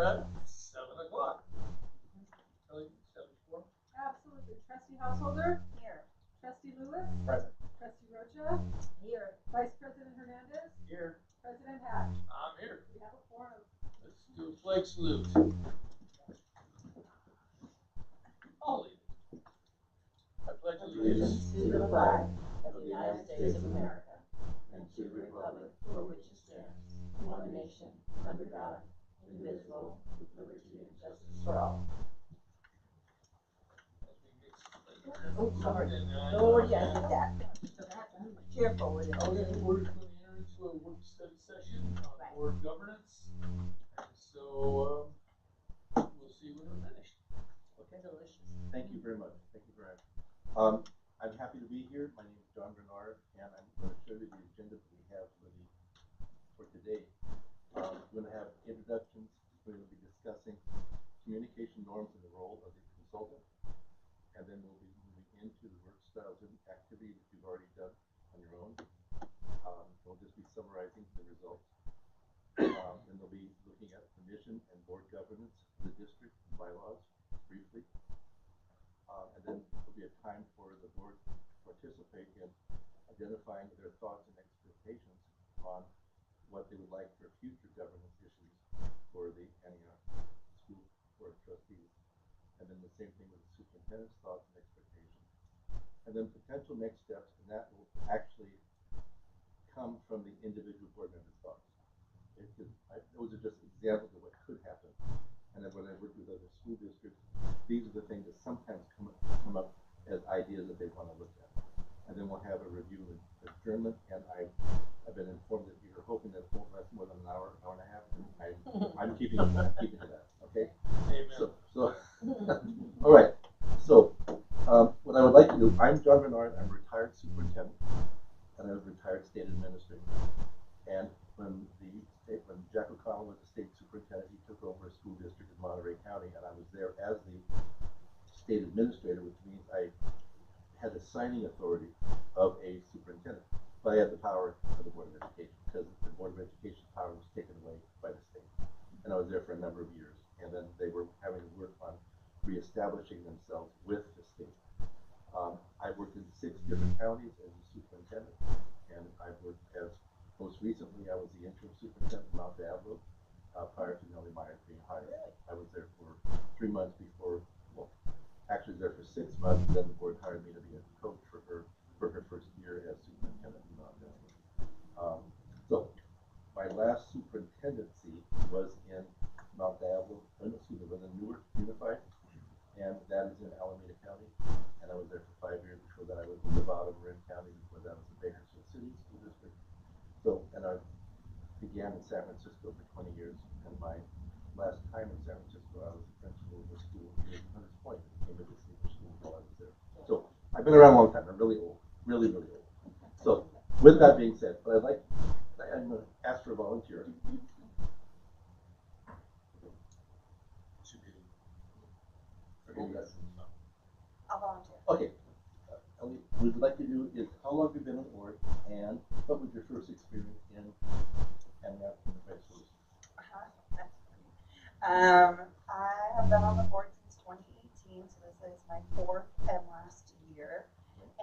at 7 o'clock. Kelly, 74. Absolutely. Trustee Householder? Here. Trustee Lewis? Present. Trustee Rocha? Here. Vice President Hernandez? Here. President Hatch? I'm here. We have a quorum. Let's do a flag salute. I'll lead. I pledge allegiance To the flag of the United States of America and to the republic for which it stands, one nation, under God, indivisible, with liberty and justice for all. Oh, sorry. Lord, yeah, I did that. Careful with it. Okay, we're going to enter into a work study session on board governance. And so we'll see when we're finished. Okay, delicious. Thank you very much. Thank you very much. I'm happy to be here. My name is John Bernard, and I'm going to show you the agenda that we have for today. We're going to have introductions. We're going to be discussing communication norms and the role of the consultant, and then we'll be moving into the work styles and activity that you've already done on your own. We'll just be summarizing the results. Then they'll be looking at the mission and board governance of the district and bylaws briefly. And then there'll be a time for the board to participate in identifying their thoughts and expectations on what they would like for future governance issues for the Antioch School Board of Trustees. And then the same thing with the superintendent's thoughts and expectations. And then potential next steps, and that will actually come from the individual board members' thoughts. Those are just examples of what could happen. And then when I work with other school districts, these are the things that sometimes come up as ideas that they want to look at. And then we'll have a review and adjournment, and I've been informed that you're hoping that it won't last more than an hour, hour and a half. I'm keeping to that, okay? Amen. So all right. So what I would like to do, I'm John Bernard, I'm a retired superintendent, and I was a retired state administrator. And when Jack O'Connell was the state superintendent, he took over a school district in Monterey County, and I was there as the state administrator, which means I had the signing authority of a superintendent, but I had the power of the Board of Education because the Board of Education power was taken away by the state. And I was there for a number of years, and then they were having to work on reestablishing themselves with the state. I've worked in 6 different counties as a superintendent, and I've worked most recently, I was the interim superintendent in Mount Diablo prior to Nellie Meyer being hired. I was there for 3 months before, well, actually there for 6 months, and then the board hired me to be a coach for her first year as superintendent in Mount Diablo. So my last superintendency was in Mount Diablo, was in Newark Unified, and that is in Alameda County, and I was there for 5 years. Before that I was in Nevada, Marin County. Before that I was in Bakersfield City School District. So, and I began in San Francisco for 20 years, and my last time in San Francisco, I was the principal of the school here in Hunters Point, Cambridge Senior School while I was there. So, I've been around a long time. I'm really old, really, really old. So, with that being said, I'm going to ask for a volunteer. I'll volunteer. Okay. What we'd like to do is how long have you been on board, and what was your first experience in Antioch Unified School District? I have been on the board since 2018, so this is my 4th and last year.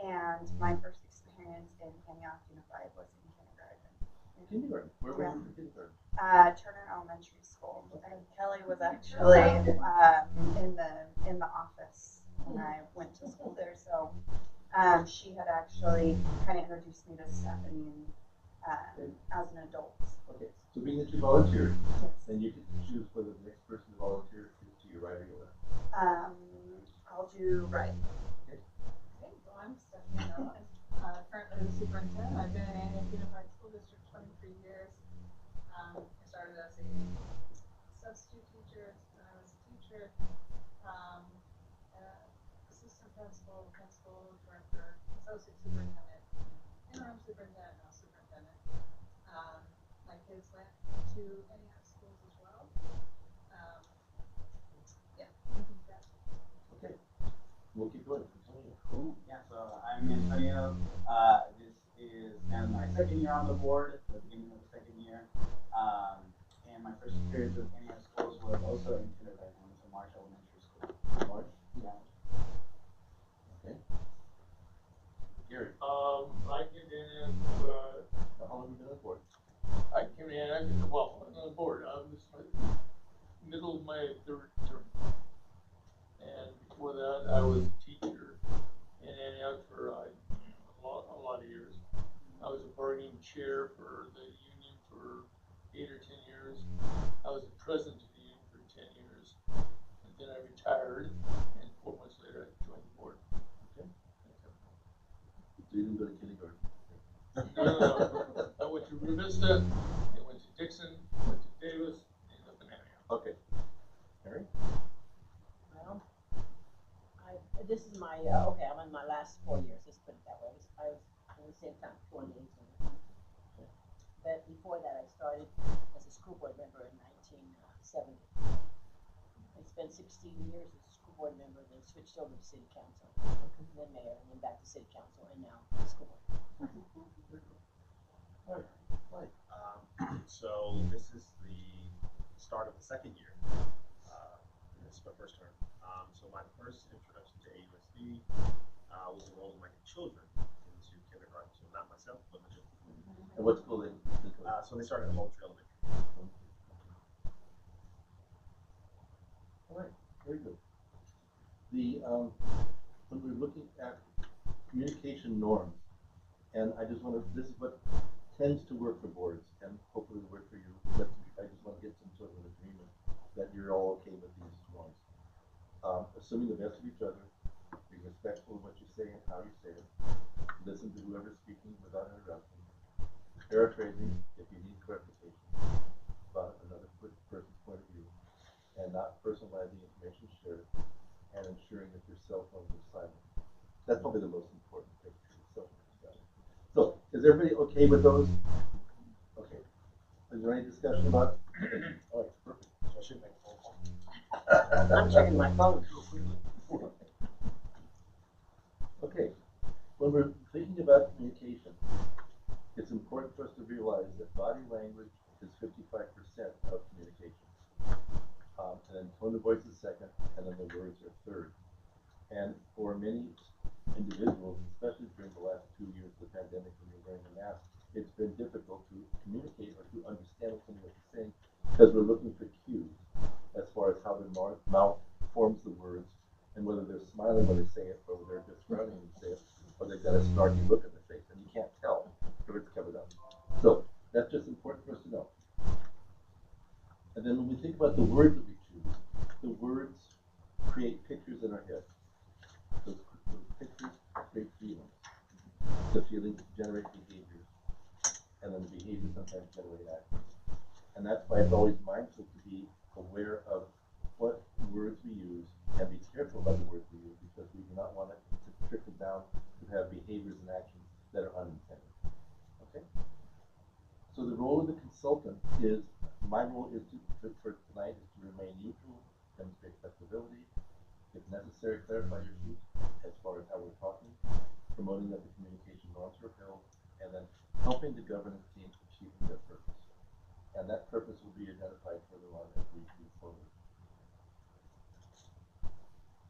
And my first experience in Antioch Unified was in kindergarten. Kindergarten? Where were you in kindergarten? Turner Elementary School. And Kelly was actually in the office when I went to school there. So she had actually kind of introduced me to Stephanie as an adult. Okay, so being that you volunteered, Yes. then you can choose whether the next person to volunteer is to your right or your left. I'll do right. Okay, well, I'm Stephanie Noah. I'm currently the superintendent. I've been in Antioch Unified School District 23 years. I started as a substitute teacher, then I was a teacher, assistant principal, director, associate superintendent, interim superintendent, now superintendent. My kids went to Antioch schools as well. Yeah, I think that. Okay, we'll keep going. Cool. Yeah, so I'm Antonio. This is kind of my 2nd year on the board, the beginning of the 2nd year. And my first experience with Antioch schools was was also in kindergarten. I went to Marsh Elementary School. March? Yeah. Okay. Gary, I came in, how long have you been on board? I came in, I'm on the board, I was middle of my third term. And before that, I was a teacher in Antioch for a lot of years. I was a bargaining chair for the union for 8 or 10 years. I was the president of the union for 10 years. And then I retired, and 4 months later, I joined the board. Okay. So you didn't go to kindergarten? No. I went to Rio Vista, I went to Dixon, went to Davis, and up in Antioch. Okay. Mary? Well, this is my, okay, I'm in my last 4 years, let's put it that way. I was at the same time, 28. But before that, I started as a school board member in 1970. I spent 16 years as a school board member, then switched over to city council, then mayor, and then back to city council, and now school board. All right. So this is the start of the second year. This is my first term. So my first introduction to AUSD was enrolling my children into kindergarten. So not myself, but my children. And what school they go to? So they started at Moultrie Elementary. All right, very good. When we're looking at communication norms, and I just want to, this is what tends to work for boards, and hopefully will work for you. But I just want to get some sort of an agreement that you're all okay with these norms. Assuming the best of each other, be respectful of what you say and how you say it. Listen to whoever's speaking without interrupting. Paraphrasing if you need clarification about another person's point of view, and not personalizing information shared, and ensuring that your cell phones are silent. That's probably the most important thing. Cell phones are silent. So, is everybody okay with those? Okay. Is there any discussion about it? All right, perfect. So I should make a phone call. I'm checking my phone. Okay. When we're thinking about communication, it's important for us to realize that body language is 55% of communication. And then tone of voice is second, and then the words are third. And for many individuals, especially during the last 2 years of the pandemic when you're wearing a mask, it's been difficult to communicate or to understand what somebody is saying because we're looking for cues as far as how the mouth forms the words and whether they're smiling when they say it or whether they're just frowning when they say it or they've got a snarky look in their face and you can't tell if it's covered up. So that's just important for us to know. And then when we think about the words that we choose, the words create pictures in our head. Those pictures create feelings. The feelings generate behaviors. And then the behaviors sometimes generate actions. And that's why it's always mindful to be aware of what words we use and be careful about the words we use because we do not want it to trickle down to have behaviors and actions that are unintended. Okay? So the role of the consultant is, my role is for tonight is to remain neutral, demonstrate flexibility, if necessary, clarify your views as far as how we're talking, promoting that the communication norms are held, and then helping the governance team achieve their purpose. And that purpose will be identified further on as we move forward.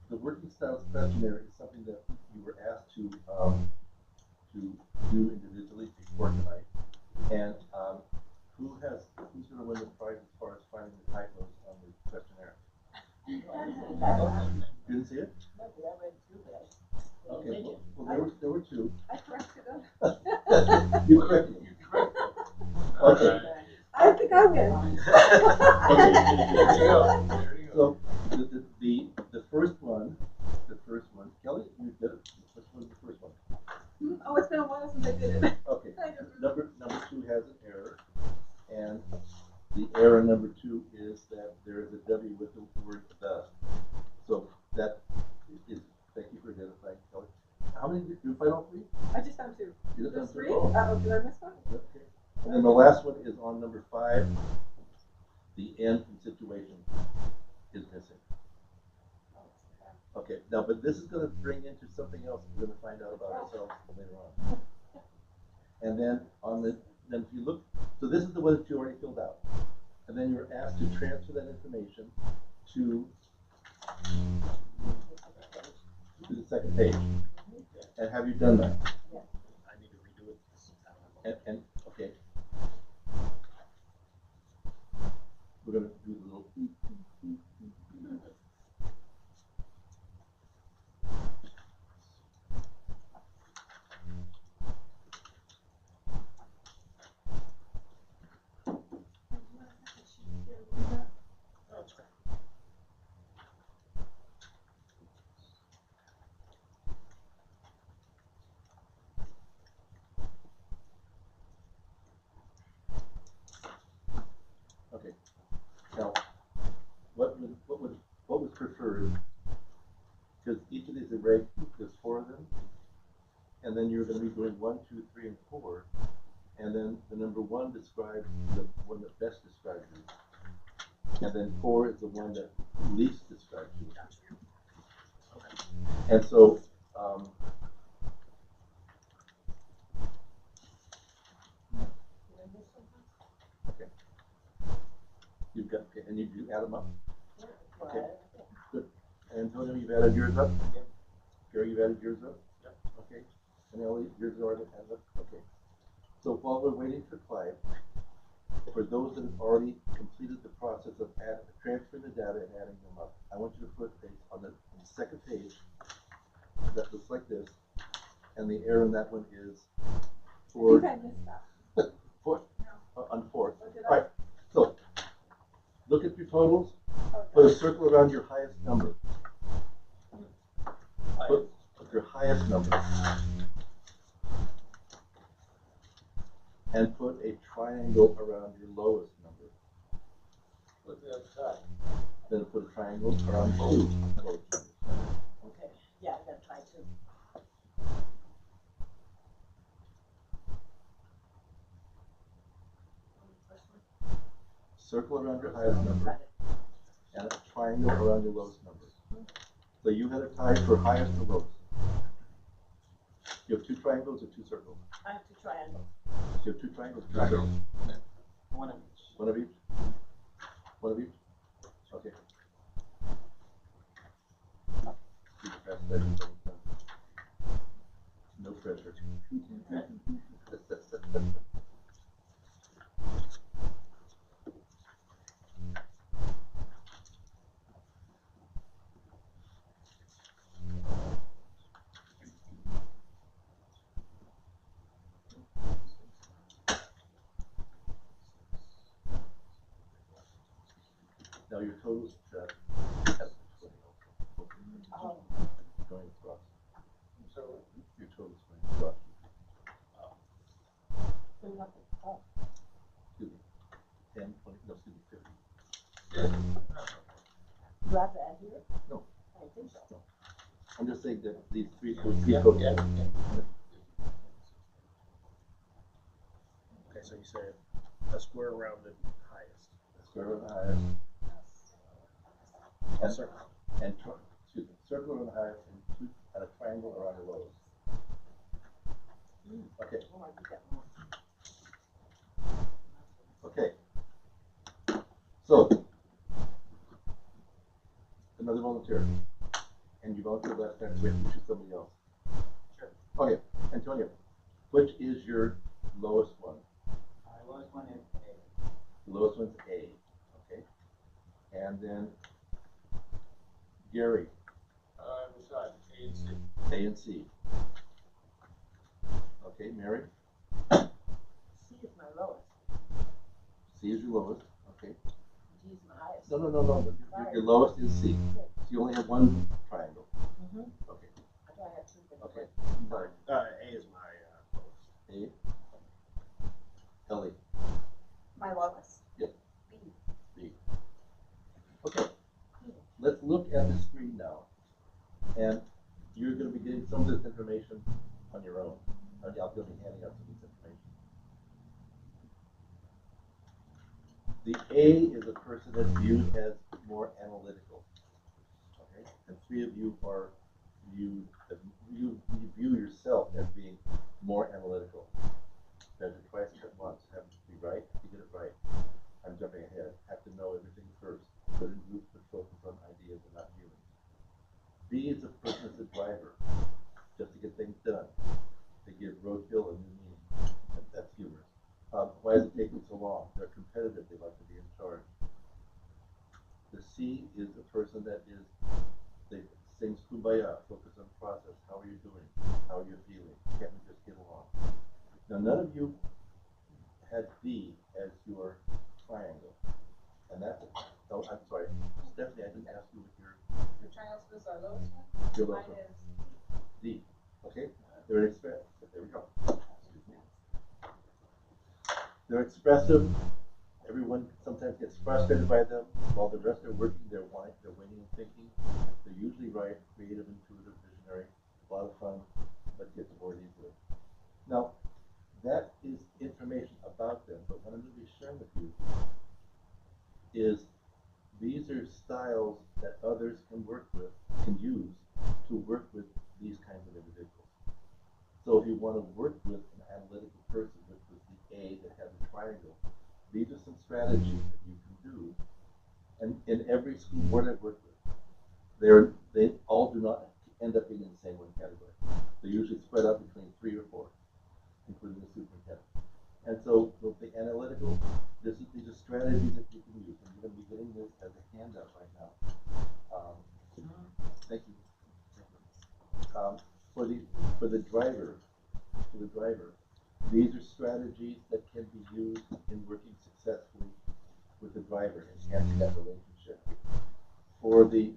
The working styles questionnaire is something that you were asked to do individually before tonight. And who's going to win the prize as far as finding the typos on the questionnaire? You didn't see it? No, but I read through that. Okay, well there were two. I corrected them. You corrected them. Okay. I think I win. Okay, there you go. There you go. So the first one, Kelly, you did it. Which one's the first one? Oh, it's been a while since I did it. Okay. Number 2 has an error, and the error number 2 is that there is a W with the word the. So that is, thank you for identifying, Kelly. How many did you find all 3? I just found 2. You just There's found 3? 2? Oh. Uh-oh, did I miss one? Okay. And then the last one is on number 5. The N from situation is missing. Okay, now, but this is going to bring into something else we're going to find out about ourselves later on. And then if you look, so this is the one that you already filled out. and then you're asked to transfer that information to the second page. And have you done that? I need to redo it. And okay. We're gonna do the little beep, beep, beep, beep, beep. That's great. Okay. Now, what was preferred? Because each of these are there's 4 of them, and then you're going to be doing 1, 2, 3, and 4, and then the number 1 describes the one that best describes you, and then 4 is the one that least describes you. And so, okay, you've got, okay, and you add them up. Okay, good. Antonio, you've added yours up. Yep. Gary, you've added yours up. Yep. Okay. And Ellie, yours are added up. Okay. So while we're waiting for Clive, for those that have already completed the process of transferring the data and adding them up, I want you to put on the second page that looks like this, and the error in that one is for. I think I missed that. On 4. What did All right. So look at your totals. Okay. Put a circle around your highest number. Put your highest number. And put a triangle around your lowest number. What's the other side? Then put a triangle around 2 lowest numbers. Okay, yeah, I gotta try to. Circle around your highest number and a triangle around your lowest number. So you had a tie for highest or lowest. You have 2 triangles or 2 circles? I have to triangle. So you have 2 triangles, 2 circles. One of each. One of each? One of each? Okay. No pressure. Now your totals has Oh, going across. So, Your totals going across. so nothing. Oh, Excuse me. 10, 20, no, excuse me, 50. yeah. do I have to add here? No. I don't think so. I'm just saying that these three Yeah, totals. yeah. Okay, so you said a square around the highest. Square root of the highest. A And, circle. and excuse me, circle around the highest and a triangle around the lowest. Okay, Oh, I did that wrong. okay. So, another volunteer. And you volunteered last time, so we have to choose somebody else. Sure. Okay, Antonio, which is your lowest one? Lowest one is A. The lowest one's A. Okay. And then Gary, Beside A and C. A and C. Okay, Mary, C is my lowest. C is your lowest. Okay. G is my highest. No. Your lowest is C. So you only have one triangle. Mm-hmm. Okay. I thought I had two. but- Okay. Fine. A is my lowest. A. Ellie. My lowest. Yep. B. B. Okay. Let's look at the screen now. And you're going to be getting some of this information on your own. I'll be handing out some of this information. The A is a person that's viewed as more analytical. Okay? And 3 of you are viewed as, you view yourself as being more analytical. Measure twice, cut once. Have to be right. You get it right. I'm jumping ahead, have to know everything first, but in groups that focus on ideas and not feelings. B is a person as a driver, just to get things done. They give roadkill a new meaning. That's humorous. Why is it taking so long? They're competitive. They like to be in charge. The C is a person that they sings kumbaya, focus on process. How are you doing? How are you feeling? Can't we just get along? Now, none of you had B as your triangle. And that's, oh, I'm sorry. Stephanie, I didn't ask you what your triangles was our lowest one. Your Mine lowest one. is D. Okay? They're expressive. There we go. Excuse me. They're expressive. Everyone sometimes gets frustrated by them. While the rest are working, they're waiting and thinking. They're usually right, creative, intuitive, visionary, a lot of fun, but get bored easily. Now, that is information about them, but what I'm going to be sharing with you is these are styles that others can use to work with these kinds of individuals. So if you want to work with an analytical person, which was the A that had the triangle, these are some strategies that you can do. And in every school board I've worked with, they all do not end up being in the same one category. They're usually spread out between 3 or 4, including the superintendent. And so with the analytical, these are strategies that you can use. And you're going to be getting this as a handout right now. Thank you. For the driver, these are strategies that can be used in working successfully with the driver, enhancing that relationship. For the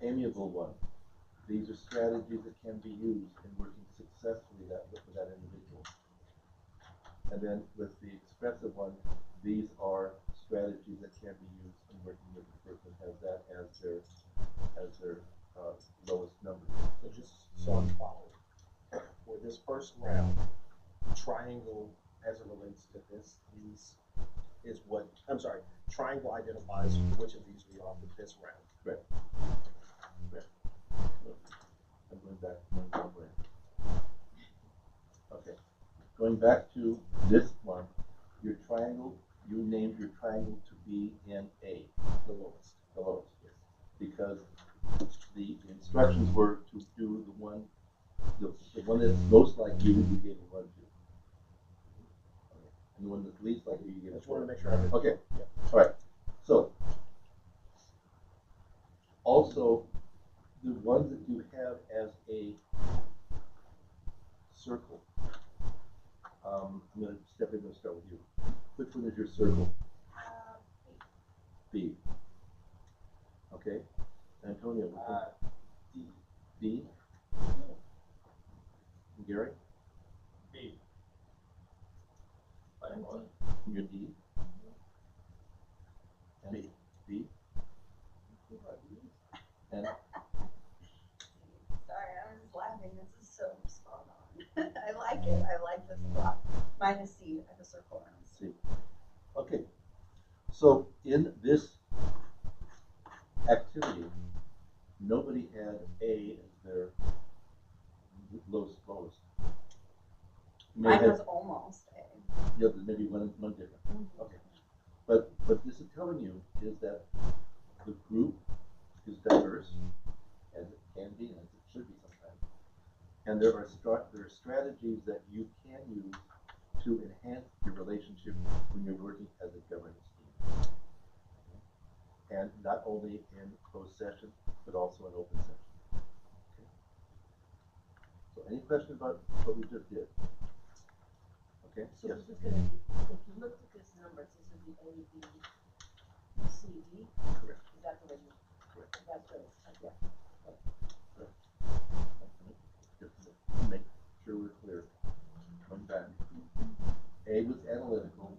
amiable one, these are strategies that can be used in working successfully with that individual. And then with the expressive one, these are strategies that can be used in working with the person who has that as their lowest number. So just so I'm following, for this first round, triangle as it relates to these is what, I'm sorry, triangle identifies which of these we are for this round. Right. I'm going back one way. Okay. Going back to this one, your triangle, you named your triangle to be in A, the lowest, yes. Because the instructions were to do the one that's most like you gave a 1 to. Okay. And the one that's least like you gave a 4. I just want to make sure I did. Okay. Yeah. All right. So, also, the ones that you have as a circle. I'm going to start with you. Which one is your circle? B. Okay. Antonio, which one? D. B. Gary? B. Bylaws. Your D. And B. B. And Sorry, I was just laughing. This is so spot on. I like it. I like this a lot. Mine is C. I have a circle around C. C. Okay. So in this activity, nobody had A as their lowest. Mine was almost A. Yeah, there's maybe one different. Mm-hmm. Okay. But what this is telling you is that the group is diverse, as it can be, and as it should be sometimes. And there are strategies that you can use to enhance your relationship when you're working as a governance team. Okay? And not only in closed session, but also in open session. Okay? So any questions about what we just did? Okay? So Yes. this is gonna be, if you looked at this numbers, this would be A, B, C, D? Correct. Is that the way you? Correct. That's right, okay. Just to make sure we're clear. Coming back. A was analytical,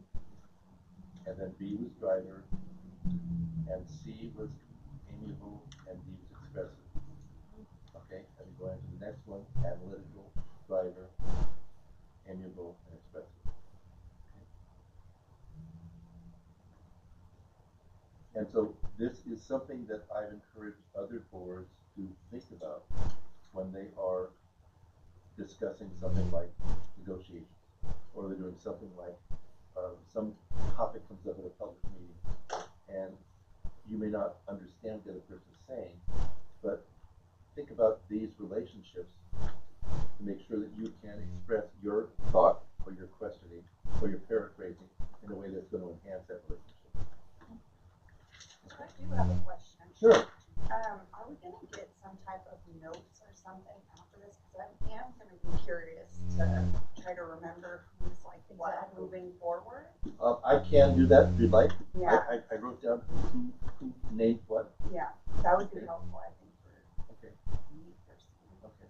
and then B was driver, and C was amiable, and D was expressive. Okay, and we go into the next one, analytical, driver, amiable, and expressive. Okay. And so this is something that I've encouraged other boards to think about when they are discussing something like negotiations, or they're doing something like some topic comes up at a public meeting. understand what the other person is saying, but think about these relationships to make sure that you can express your thought or your questioning or your paraphrasing in a way that's going to enhance that relationship. So I do have a question. Sure. Are we gonna get some type of notes or something after this? Because I am gonna be curious to try to remember who's like what moving forward. I can do that if you'd like. Yeah. I wrote down who named what. Yeah, that would be helpful, I think, for Okay. me personally. Okay.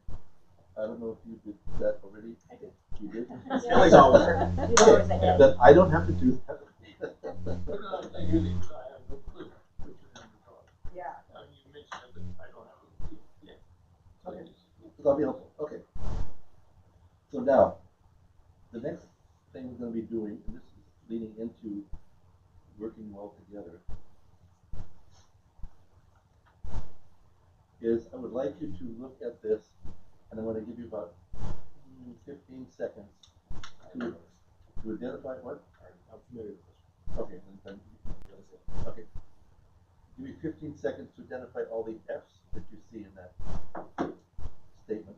I don't know if you did that already. I did. You did? Kelly's always ahead. Then I don't have to do that. But I really, I have no clue what your number are. Yeah. You mentioned it, but I don't have a clue. Yeah. Okay. That'll be helpful. Okay. So now, the next thing we're going to be doing, and this is leading into working well together, is I would like you to look at this, and I'm going to give you about 15 seconds to identify what? I'm familiar with this. Okay, then okay. Give me 15 seconds to identify all the F's that you see in that statement.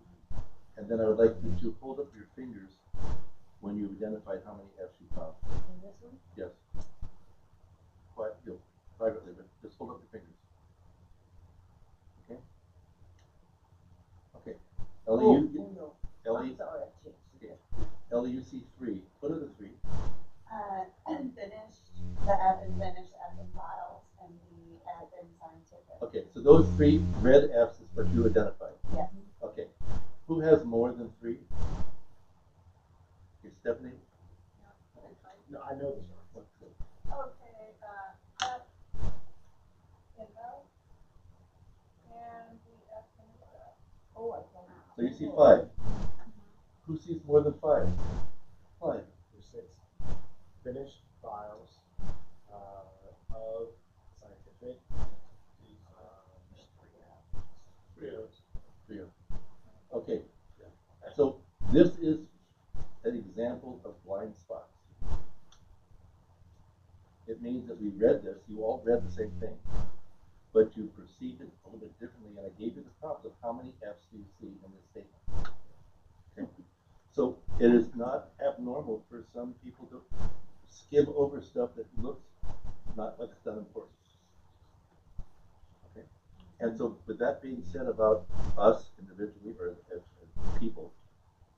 And then I would like you to hold up your fingers when you've identified how many F's you found. And this one? Yes. Quiet, privately, but just hold up your fingers. Okay? Okay. Ellie, Ellie, I'm sorry, I changed. okay. Ellie, you see 3. What are the 3? Finished, the F in finished, F in files, and the F in scientific. Okay, so those 3 red F's is what you identified. Yes. Okay. Who has more than 3? Okay, Stephanie? No, I know this one. Okay, F in O, and the F in O. Oh, I found So you see 5. Who sees more than 5? 5. There's 6. Finished files of scientific. 3. Okay. So this is an example of blind spots. It means that we read this, you all read the same thing, but you perceived it a little bit differently, and I gave you the prompts of how many F's do you see in this statement. Okay? So it is not abnormal for some people to skim over stuff that looks not like it's that important. Okay? And so with that being said about us individually or as people,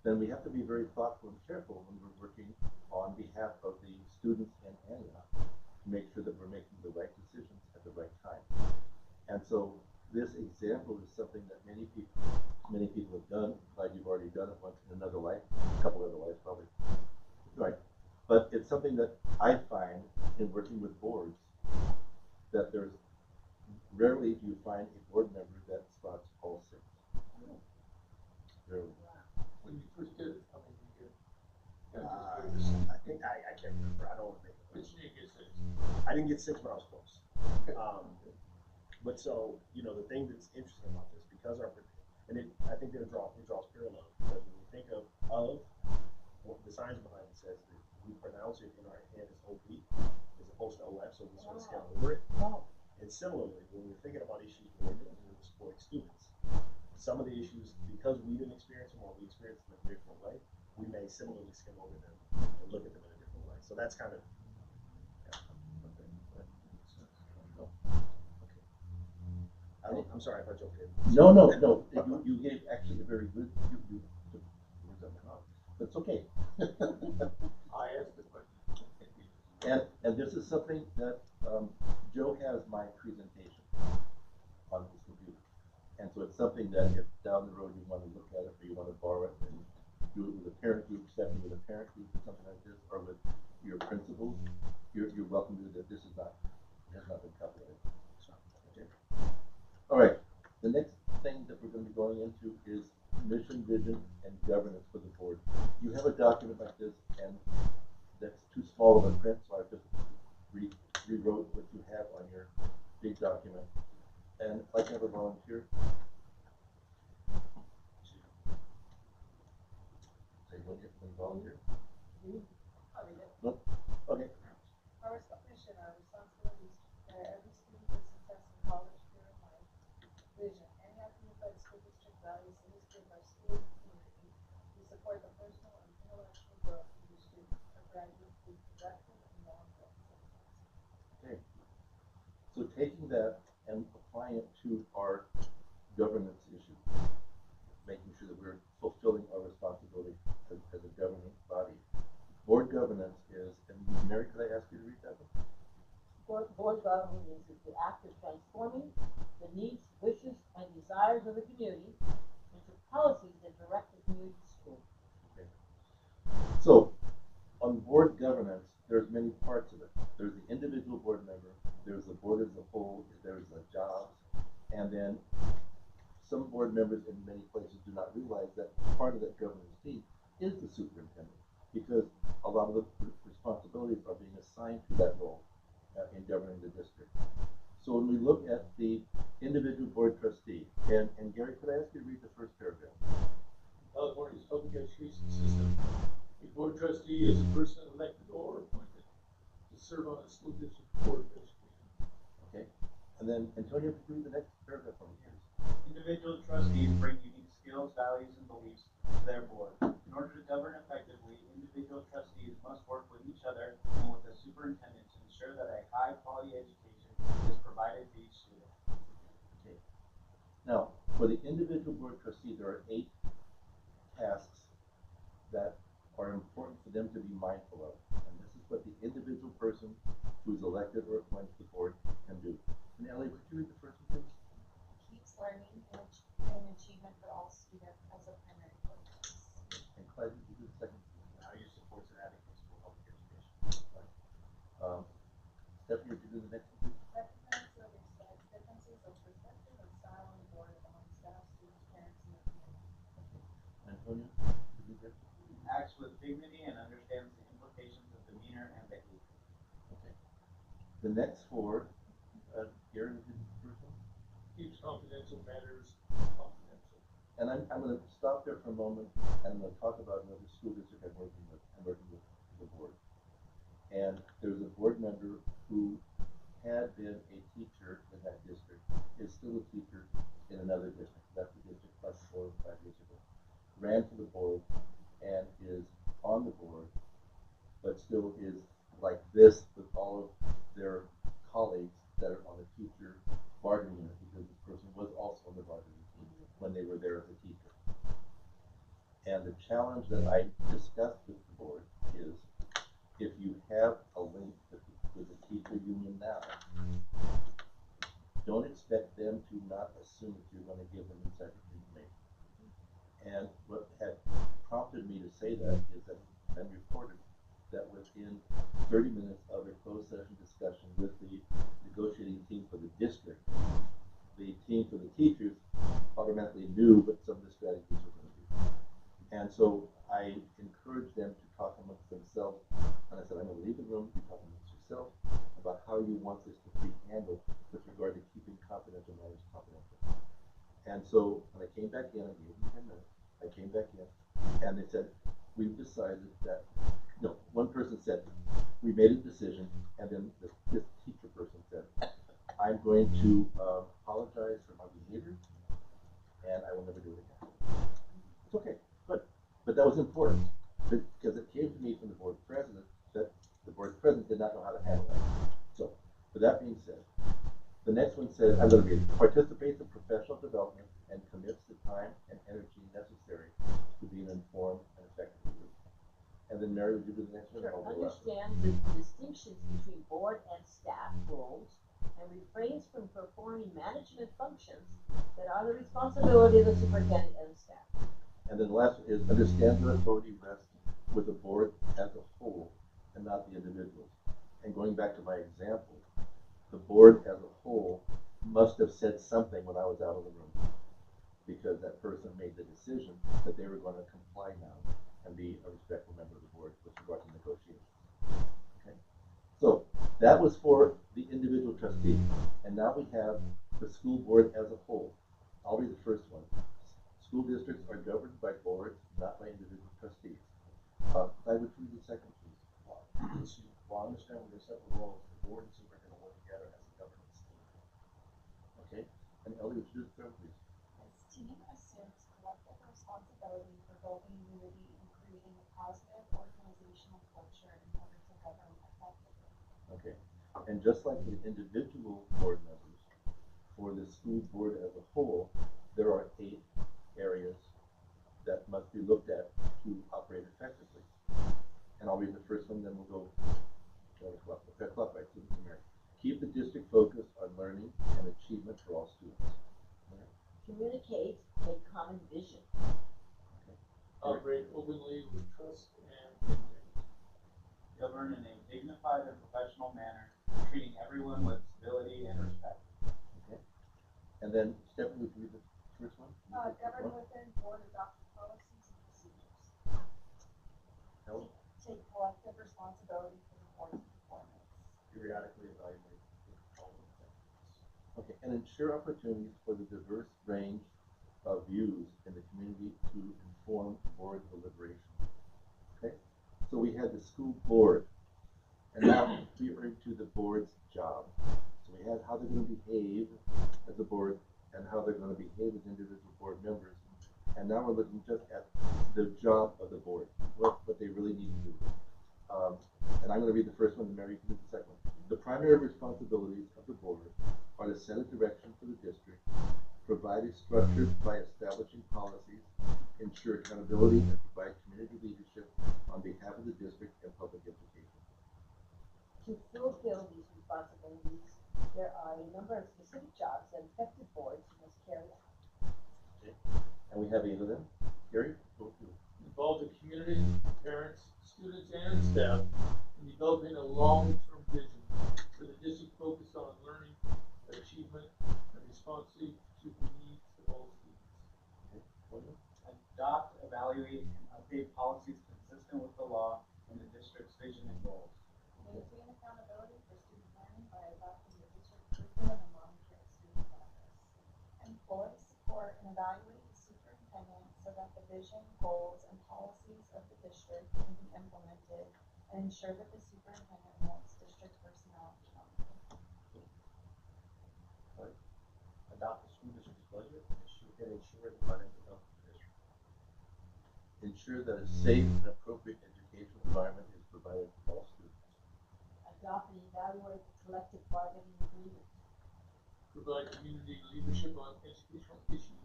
then we have to be very thoughtful and careful when we're working on behalf of the students in Antioch to make sure that we're making the right decisions at the right time. And so this example is something that many people have done. Glad you've already done it once in another life, a couple other lives probably. Right. But it's something that I find in working with boards that there's rarely do you find a board member that spots all 6. Rarely. When you first did it, how many did you get? I think I can't remember. I don't want to make it. Which you get 6? I didn't get 6, but I was close. But so, the thing that's interesting about this, because I think that it draws parallels, because when we think of what the science behind it says that we pronounce it in our head as OP as opposed to OF, so we sort of skip over it. And similarly, when we're thinking about issues with supporting students, some of the issues, because we didn't experience them or we experienced them in a different way, we may similarly skim over them and look at them in a different way. So that's kind of, I'm sorry if I jumped in. No. You gave actually a very good. You words out my mouth. That's okay. I asked the question. And this is something that Joe has my presentation on his computer, and so it's something that if down the road you want to look at it or you want to borrow it and do it with a parent group, Stephanie with a parent group or something like this, or with your principals, you're welcome to that. This has not been copyrighted. So, okay. All right, the next thing that we're going to be going into is mission, vision, and governance for the board. You have a document like this, and that's too small of a print, so I just rewrote what you have on your big document. And I'd like to have a volunteer. Say, when you volunteer? I'll read it. Nope. Okay. Our mission, our responsibilities to prepare every student for success in college include direction and non-direction. Okay. So taking that and applying it to our governance issue, making sure that we're fulfilling our responsibility as a governing body. Board governance is, and Mary, could I ask you to read that one? Board governance is the act of transforming the needs, wishes, and desires of the community into policies that direct the community's school. Okay. So, on board governance, there's many parts of it. There's the individual board member, there's the board as a whole, there's the jobs, and then some board members in many places do not realize that part of that governance team is the superintendent, because a lot of the responsibilities are being assigned to that role in governing the district. So when we look at the individual board trustee, and Gary, could I ask you to read the first paragraph? California's public education system. A board trustee is a person elected or appointed to serve on a school district board of education. Okay. And then Antonio, could you read the next paragraph from here? Individual trustees bring unique skills, values, and beliefs to their board. In order to govern effectively, individual trustees must work with each other and with the superintendent to ensure that a high-quality education is provided to each student. Okay. Now, for the individual board trustee, there are 8 tasks that are important for them to be mindful of. And this is what the individual person who's elected or appointed to the board can do. And Ellie, could you read the first one, please? Keeps learning and achievement for all students as a primary focus. And Clyde, would you do the second? Value supports and advocates for public education. Stephanie, would you do the next one, please? Recognize and respect differences of perspective and style on the board among staff, students, parents, and the community. Antonio, could you read that? Acts with dignity and understands the implications of demeanor and behavior. Okay. The next 4, Gary, would you do the first one? Keeps confidential matters confidential. And I'm going to stop there for a moment, and I'm going to talk about another school district I'm working with. I'm working with the board. And there's a board member who had been a teacher in that district, is still a teacher in another district. That's the district plus 4 or 5 years ago. Ran for the board and is on the board, but still is like this with all of their colleagues that are on the teacher bargaining unit, because this person was also on the bargaining team when they were there as a teacher. And the challenge that I discussed with the board is, if you have a link with the teacher union now, don't expect them to not assume that you're going to give them insider information. And what had prompted me to say that is that I reported that within 30 minutes of a closed session discussion with the negotiating team for the district, the team for the teachers automatically knew what some of the strategies were going to be. And so I encouraged them to talk amongst themselves. And I said, I'm going to leave the room, you talk amongst yourself about how you want this to be handled with regard to keeping confidential matters confidential. And so when I came back in, I gave them 10 minutes. I came back in, and they said, we've decided that, no, one person said, we made a decision, and then this teacher person said, I'm going to apologize for my behavior, and I will never do it again. It's okay, good. But that was important, because it came to me from the board president that the board president did not know how to handle that. So, with that being said, the next one says, I'm going to read, participates in professional development and commits the time and energy necessary to be an informed and effective leader. And then Mary, would you do the next one? Sure. I'll go last. Understands the distinctions between board and staff roles and refrains from performing management functions that are the responsibility of the superintendent and staff. And then the last one is, understands that authority rests with the board as a whole and not the individuals. And going back to my example, the board as a whole must have said something when I was out of the room, because that person made the decision that they were going to comply now and be a respectful member of the board with regard to negotiations. Okay? So that was for the individual trustee. And now we have the school board as a whole. I'll read the first one. School districts are governed by boards, not by individual trustees. I would read the second, please. While I understand their separate roles, the board and superintendent work together as a governance team. Okay? And Ellie, would you do the third, please? This team assumes collective responsibility for building unity, creating a positive organizational culture in order to govern effectively. Okay. And just like the individual board members, for the school board as a whole, there are 8 areas that must be looked at to operate effectively. And I'll read the first one, then we'll go to the club. Okay, club, right, to the mayor. Keep the district focused on learning and achievement for all students. Communicate a common vision. Operate openly with trust and integrity. Govern in a dignified and professional manner, treating everyone with civility and respect. Okay. And then Stephanie, would you read the first one? Govern within board adopted policies and procedures. Helen? Take collective responsibility for the board's performance. Periodically evaluate. Okay, and ensure opportunities for the diverse range of views in the community to inform board deliberation. Okay, so we had the school board, and now we are into the board's job. So we had how they're going to behave as a board and how they're going to behave as individual board members. And now we're looking just at the job of the board, what they really need to do. And I'm going to read the first one, and Mary, you can do the second one. The primary responsibilities of the board are to set a direction for the district, provide a structure by establishing policies, ensure accountability, and provide community leadership on behalf of the district and public education. To fulfill these responsibilities, there are a number of specific jobs that effective boards must carry out. Okay. And we have 8 of them. Gary, go through. Involve the community, parents, students, and staff in developing a long-term vision for the district focused on learning, achievement, and responsive to the needs of all students. Okay. Adopt, evaluate, and update policies consistent with the law and the district's vision and goals. Maintain accountability for student learning by adopting the district curriculum and monitoring student progress. Employ, support, and evaluate the superintendent so that the vision, goals, and policies of the district can be implemented and ensure that the superintendent holds district personnel accountable. Adopt the school district's budget and ensure the financial health of the district. Ensure that a safe and appropriate educational environment is provided for all students. Adopt and evaluate the collective bargaining agreement. Provide community leadership on educational issues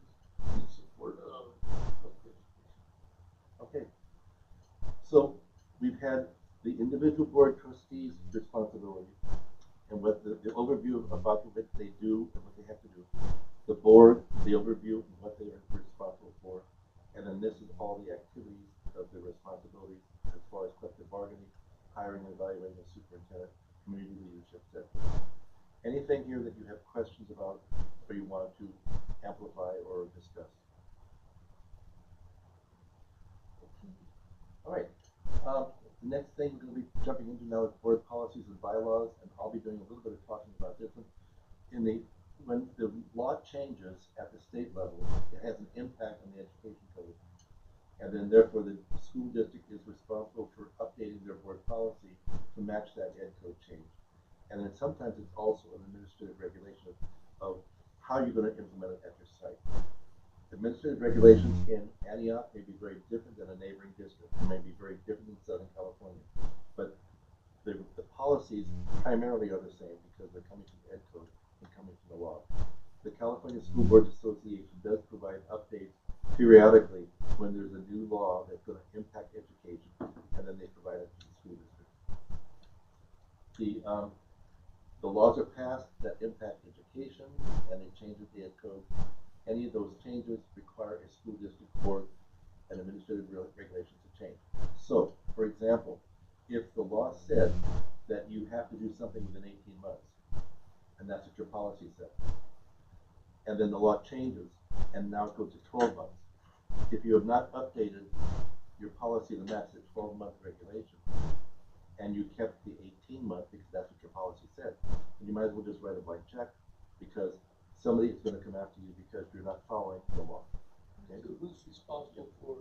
in support of public education. Okay. So we've had the individual board trustees' responsibility and what the overview about what they do and what they have to do. The board, the overview and what they are responsible for. And then this is all the activities of the responsibilities as far as collective bargaining, hiring and evaluating a superintendent, community leadership, etc. Anything here that you have questions about or you want to amplify or discuss? All right. The next thing we're going to be jumping into now is board policies and bylaws, and I'll be doing a little bit of talking about this one. When the law changes at the state level, it has an impact on the education code, and then therefore the school district is responsible for updating their board policy to match that ed code change. And then sometimes it's also an administrative regulation of how you're going to implement it at your site. Administrative regulations in Antioch may be very different than a neighboring district. They may be very different in Southern California. But the policies primarily are the same because they're coming from the ed code and coming from the law. The California School Boards Association does provide updates periodically when there's a new law that's going to impact education, and then they provide it to the school district. The laws are passed that impact education, and they change the ed code. Any of those changes require a school district board and administrative regulations to change. So, for example, if the law said that you have to do something within 18 months, and that's what your policy said, and then the law changes, and now it goes to 12 months. If you have not updated your policy to match the 12-month regulation, and you kept the 18-month because that's what your policy said, then you might as well just write a blank check because somebody is going to come after you because you're not following the law. Okay? So who's responsible for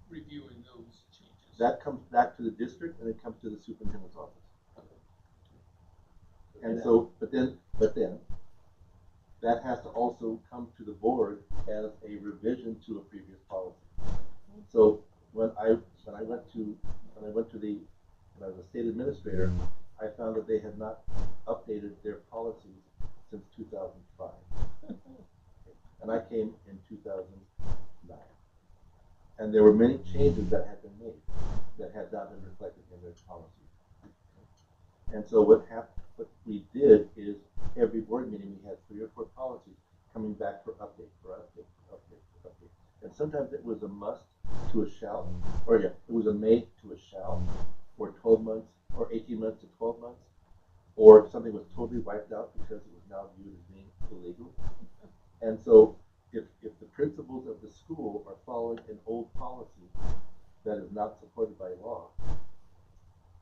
reviewing those changes? That comes back to the district and it comes to the superintendent's office. Okay. And so, but then that has to also come to the board as a revision to a previous policy. So when I went to when I was a state administrator, I found that they had not updated their policies since 2005, and I came in 2009, and there were many changes that had been made that had not been reflected in their policies. And so what we did is every board meeting we had 3 or 4 policies coming back for update, for update, for update, for update. And sometimes it was a must to a shall, or it was a may to a shall, or 12 months, or 18 months to 12 months, or something was totally wiped out because it was now viewed as being illegal. And so if the principals of the school are following an old policy that is not supported by law,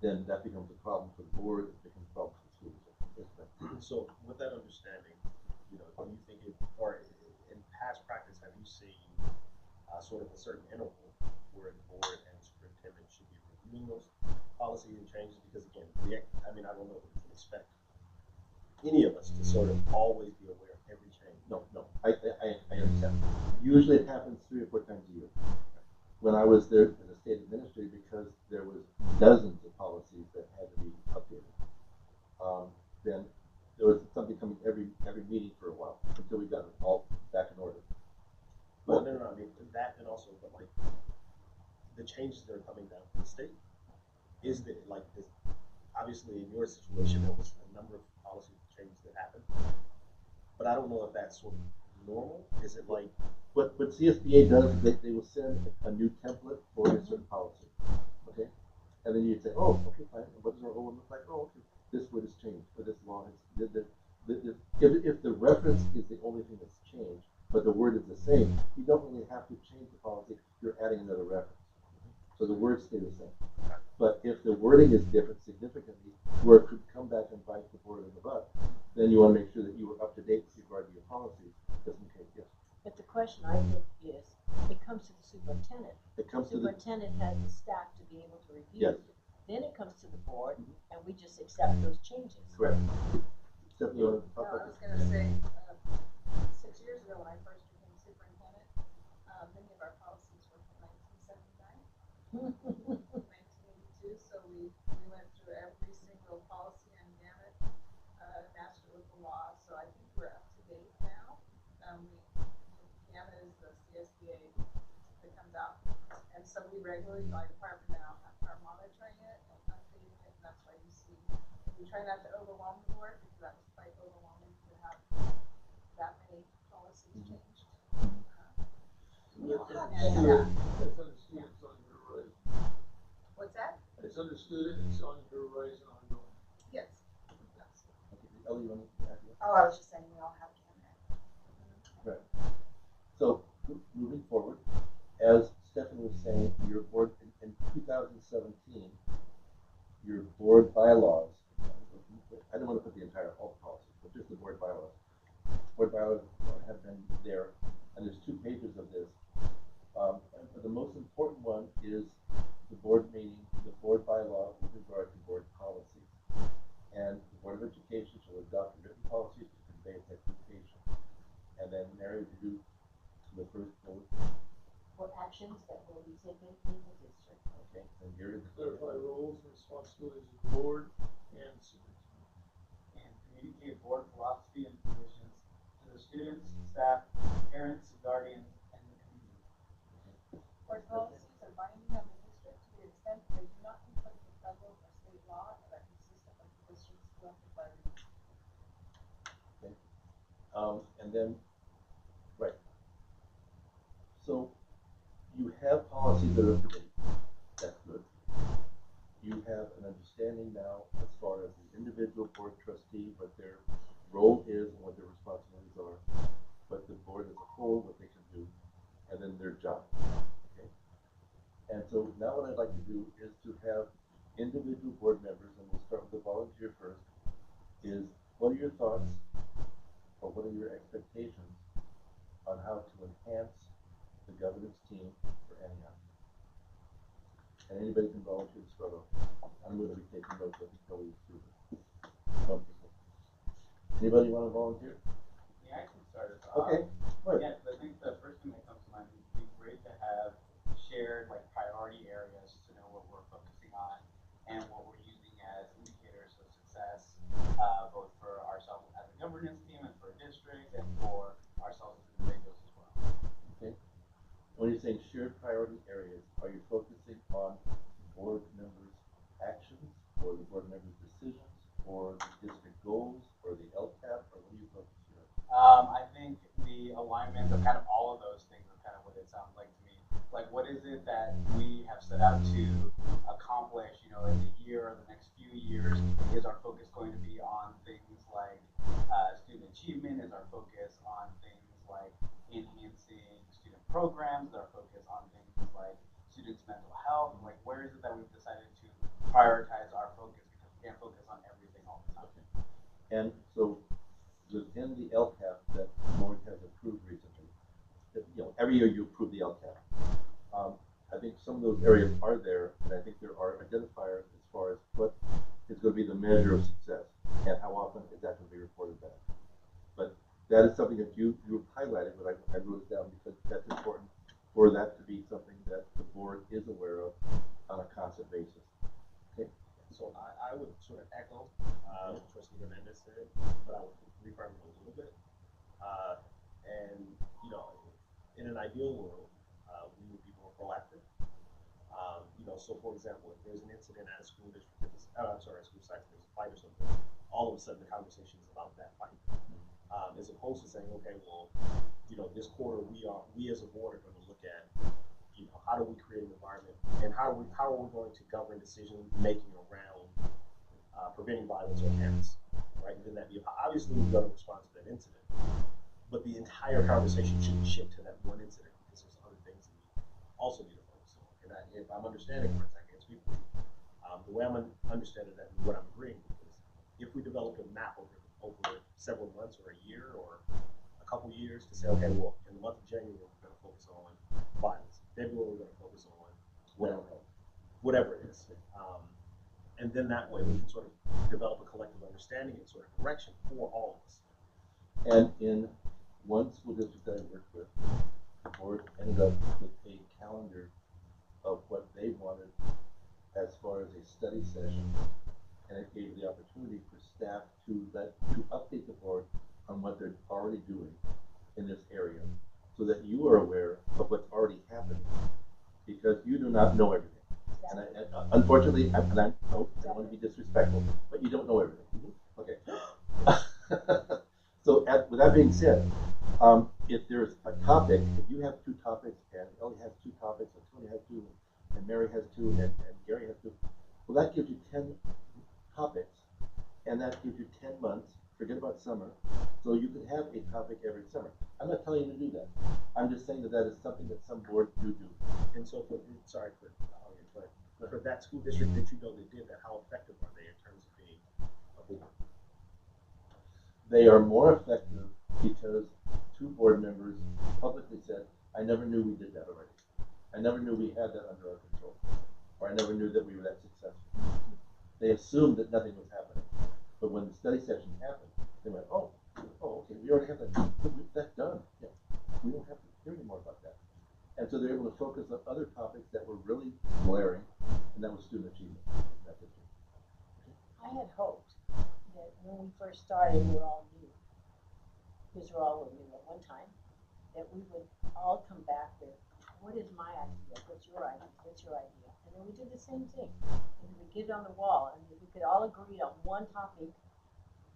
then that becomes a problem for the board, it becomes a problem for the school. So with that understanding, do you think or in past practice, have you seen sort of a certain interval where the board and superintendent should be reviewing those policies and changes? Because again, I don't know if we can expect any of us to sort of always be aware of every change. No, I understand. Usually it happens 3 or 4 times a year. When I was there as a state administrator, because there was dozens of policies that had to be updated, then there was something coming every meeting for a while until we got it all back in order. Well, no, I mean that, and also, but like the changes that are coming down from the state, is that obviously in your situation there was a number of policy changes that happened, but I don't know if that's sort of normal. Is it like what CSBA does is they will send a new template for a certain policy, okay? And then you say, oh, okay, fine. And what does our old one look like? Oh, okay, this word has changed, or this law has. If the reference is the only thing that's changed, but the word is the same, you don't really have to change the policy. You're adding another reference, so the words stay the same. But if the wording is different significantly, where it could come back and bite the board in the butt, then you want to make sure that you were up to date with regard to your policies, just in case. Yes. But the question I think is, it comes to the superintendent. It comes The superintendent has the staff to be able to review. Yes. Then it comes to the board, and we just accept those changes. Correct. Stephanie, you want to talk I about was this? gonna say, 6 years ago when I first became superintendent, many of our policies were from 1979, 1982, so we went through every single policy and gamut, matched it with the law, so I think we're up to date now. Gamma is the CSBA that comes out, and so we regularly, my department now, are monitoring it and updating it, and that's why you see, we try not to overwhelm the board, because that was quite overwhelming to have that many policies changed. It's understood, it's on your horizon. What's that? It's understood, it's on your horizon ongoing. Yes. Okay, Ellie, you want to add to that? Oh, I was just saying we all have camera. Right. So moving forward, as Stephanie was saying, your board in 2017, your board bylaws. I don't want to put the entire whole policy, but just the board bylaws. Board bylaws have been there, and there's 2 pages of this. But the most important one is the board meeting, the board bylaw with regard to board policy. And the Board of Education shall adopt written policies to convey its expectations. And then Mary, would you do the first bullet? For actions that will be taken in the district. Okay, and Gary, the Clarify roles and responsibilities of the board and superintendent. And communicate board philosophy and positions to the students, staff, parents, guardians, and the community. Board policies are binding on the district to the extent they do not conflict with federal or state law and are consistent with the district's collective bargaining. Okay. And then, right. So you have policies that are up to date. That's good. You have an understanding now as far as the individual board trustee, what their role is and what their responsibilities are, what the board as a whole, what they can do, and then their job. Okay. And so now what I'd like to do is to have individual board members, and we'll start with the volunteer first, is what are your thoughts or what are your expectations on how to enhance the governance team for Antioch? And anybody can volunteer to start off. I'm going to be taking notes as we go through this. Anybody want to volunteer? Yeah, I can start us off. Okay. Right. Yeah, I think the first thing that comes to mind would be great to have shared like priority areas to know what we're focusing on and what we're using as indicators of success, both for ourselves as a governance team and for a district and for ourselves as individuals as well. Okay. When you're saying shared priority areas, are you focusing on board members' actions, or the board members' decisions, or the district goals, or the LCAP, or what do you focus on? I think the alignment of kind of all of those things is kind of what it sounds like to me. Like, what is it that we have set out to accomplish, you know, in the year or the next few years? Is our focus going to be on things like student achievement? Is our focus on things like enhancing student programs? Is our focus on things like students' mental health? Like, where is it that we've decided to prioritize our focus, because we can't focus on everything all the time? And so within the LCAP that the board has approved recently, you know, every year you approve the LCAP. I think some of those areas are there, and I think there are identifiers as far as what is going to be the measure of success and how often is that going to be reported back. But that is something that you highlighted, but I wrote it down because that's important for that to be something that the board is aware of on a constant basis. Okay. So I would sort of echo what Trustee Hernandez said, but I would reframe it a little bit. And, you know, in an ideal world, we would be more proactive. You know, so for example, if there's an incident at a school district, a school site, there's a fight or something, all of a sudden the conversation is about that fight. As opposed to saying, okay, well, you know, this quarter we as a board are going to look at, you know, how do we create an environment and how are we going to govern decision making around preventing violence on campus, right? And then that obviously we're going to respond to that incident, but the entire conversation shouldn't shift to that one incident because there's other things that we also need to focus on. And if I'm understanding for a second, it's people. The way I'm understanding that, and what I'm agreeing with is, if we develop a map over several months or a year or a couple years to say, okay, well, in the month of January we're going to focus on violence. February we're going to focus on whatever it is. And then that way we can sort of develop a collective understanding and sort of direction for all of us. And in one school district that I worked with, the board ended up with a calendar of what they wanted as far as a study session, and it gave the opportunity for staff to update the board on what they're already doing in this area, so that you are aware of what's already happening, because you do not know everything. And unfortunately, I don't want to be disrespectful, but you don't know everything. Okay. So with that being said, if there's a topic, if you have two topics, and Ellie has two topics, and Tony has two, and Mary has two, and Gary has two, well, that gives you 10 topics, and that gives you 10 months. Forget about summer. So you can have a topic every summer. I'm not telling you to do that. I'm just saying that is something that some boards do. And so, for that school district that you know that did that, how effective are they in terms of being a board? They are more effective because two board members publicly said, I never knew we did that already. I never knew we had that under our control. Or I never knew that we were that successful. They assumed that nothing was happening. But when the study session happened, they went, oh, okay, we already have that. That's done. Yeah. We don't have to hear any more about that. And so they're able to focus on other topics that were really glaring, and that was student achievement. Okay. I had hoped that when we first started, we were all new, because we're all new at one time, that we would all come back with, what is my idea? What's your idea? What's your idea? And then we did the same thing. And we get it on the wall, and if we could all agree on one topic,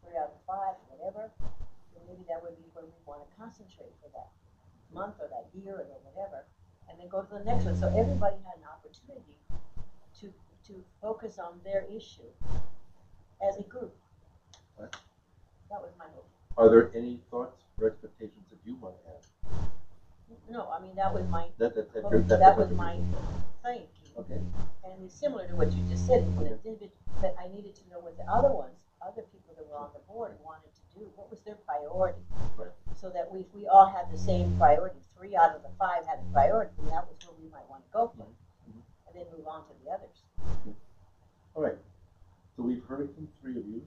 3 out of 5, whatever, then maybe that would be where we want to concentrate for that month or that year or whatever, and then go to the next one. So everybody had an opportunity to focus on their issue as a group. Right. That was my hope. Are there any thoughts or expectations that you want to add? No, I mean, that was my That was my thinking. Okay. And it's similar to what you just said, but I needed to know what the other people that were on the board wanted to do. What was their priority? Right. So that if we all had the same priority, 3 out of the 5 had a priority, then that was where we might want to go for. And then move on to the others. All right. So we've heard from 3 of you.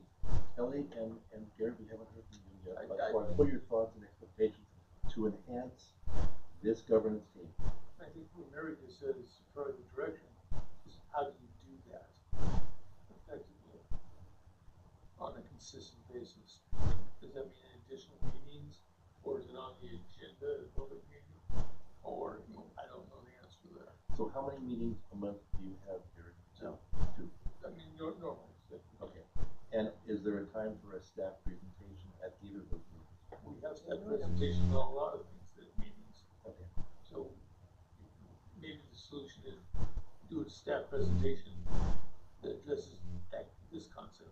Ellie and Gary, we haven't heard from you yet. But what are your thoughts and expectations to enhance this governance team? I think what Mary just said is the agenda of the public meeting, or, I don't know the answer to that. So how many meetings a month do you have here? No. Two. I mean, normally, so Okay. And is there a time for a staff presentation at either of those meetings? we have that presentation on a lot of things at meetings, Okay. so maybe the solution is do a staff presentation that addresses this concept.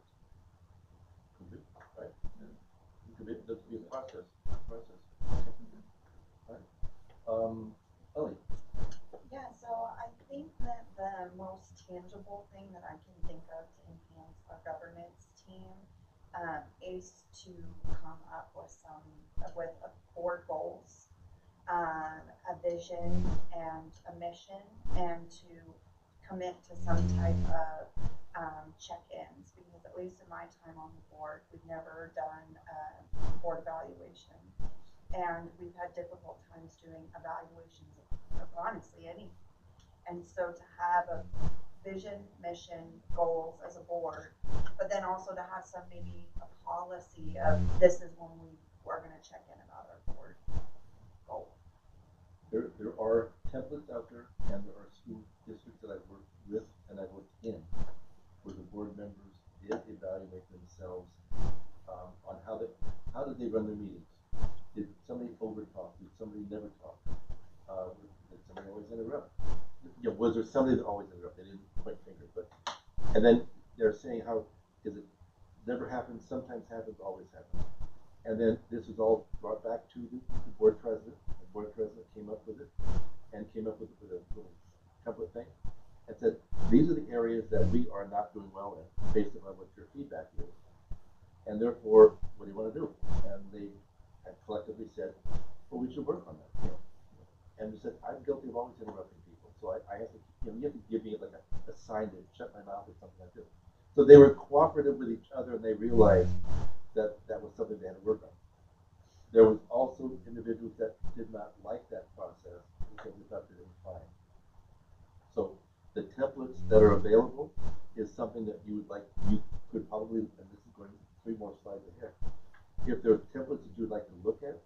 Could be, right? Yeah. It could be, that could be a process. Okay. All right. Ellie. Yeah, so I think that the most tangible thing that I can think of to enhance our governance team is to come up with board goals, a vision and a mission, and to commit to some type of check-ins, because at least in my time on the board, we've never done a board evaluation. And we've had difficult times doing evaluations of honestly anything. And so to have a vision, mission, goals as a board, but then also to have some maybe a policy of this is when we are going to check in about our board goal. There are templates out there, and there are school districts that I've worked with and I've worked in, where the board members did evaluate themselves on how did they run their meetings. Did somebody overtalk? Did somebody never talk? Did somebody always interrupt? Was there somebody that always interrupted? They didn't point fingers, but and then they're saying how is it never happens, sometimes happens, always happens. And then this was all brought back to the board president. The board president came up with it and came up with a little template thing and said, these are the areas that we are not doing well in based upon what your feedback is. And therefore, what do you want to do? And they had collectively said, well, we should work on that. And we said, I'm guilty of always interrupting people. So I have to, you have to give me like a sign to shut my mouth or something like this. So they were cooperative with each other, and they realized that that was something they had to work on. There was also individuals that did not like that process because they thought that it was fine. So the templates that are available is something that you would like, you could probably, and this is going 3 more slides ahead. If there are templates that you'd like to look at,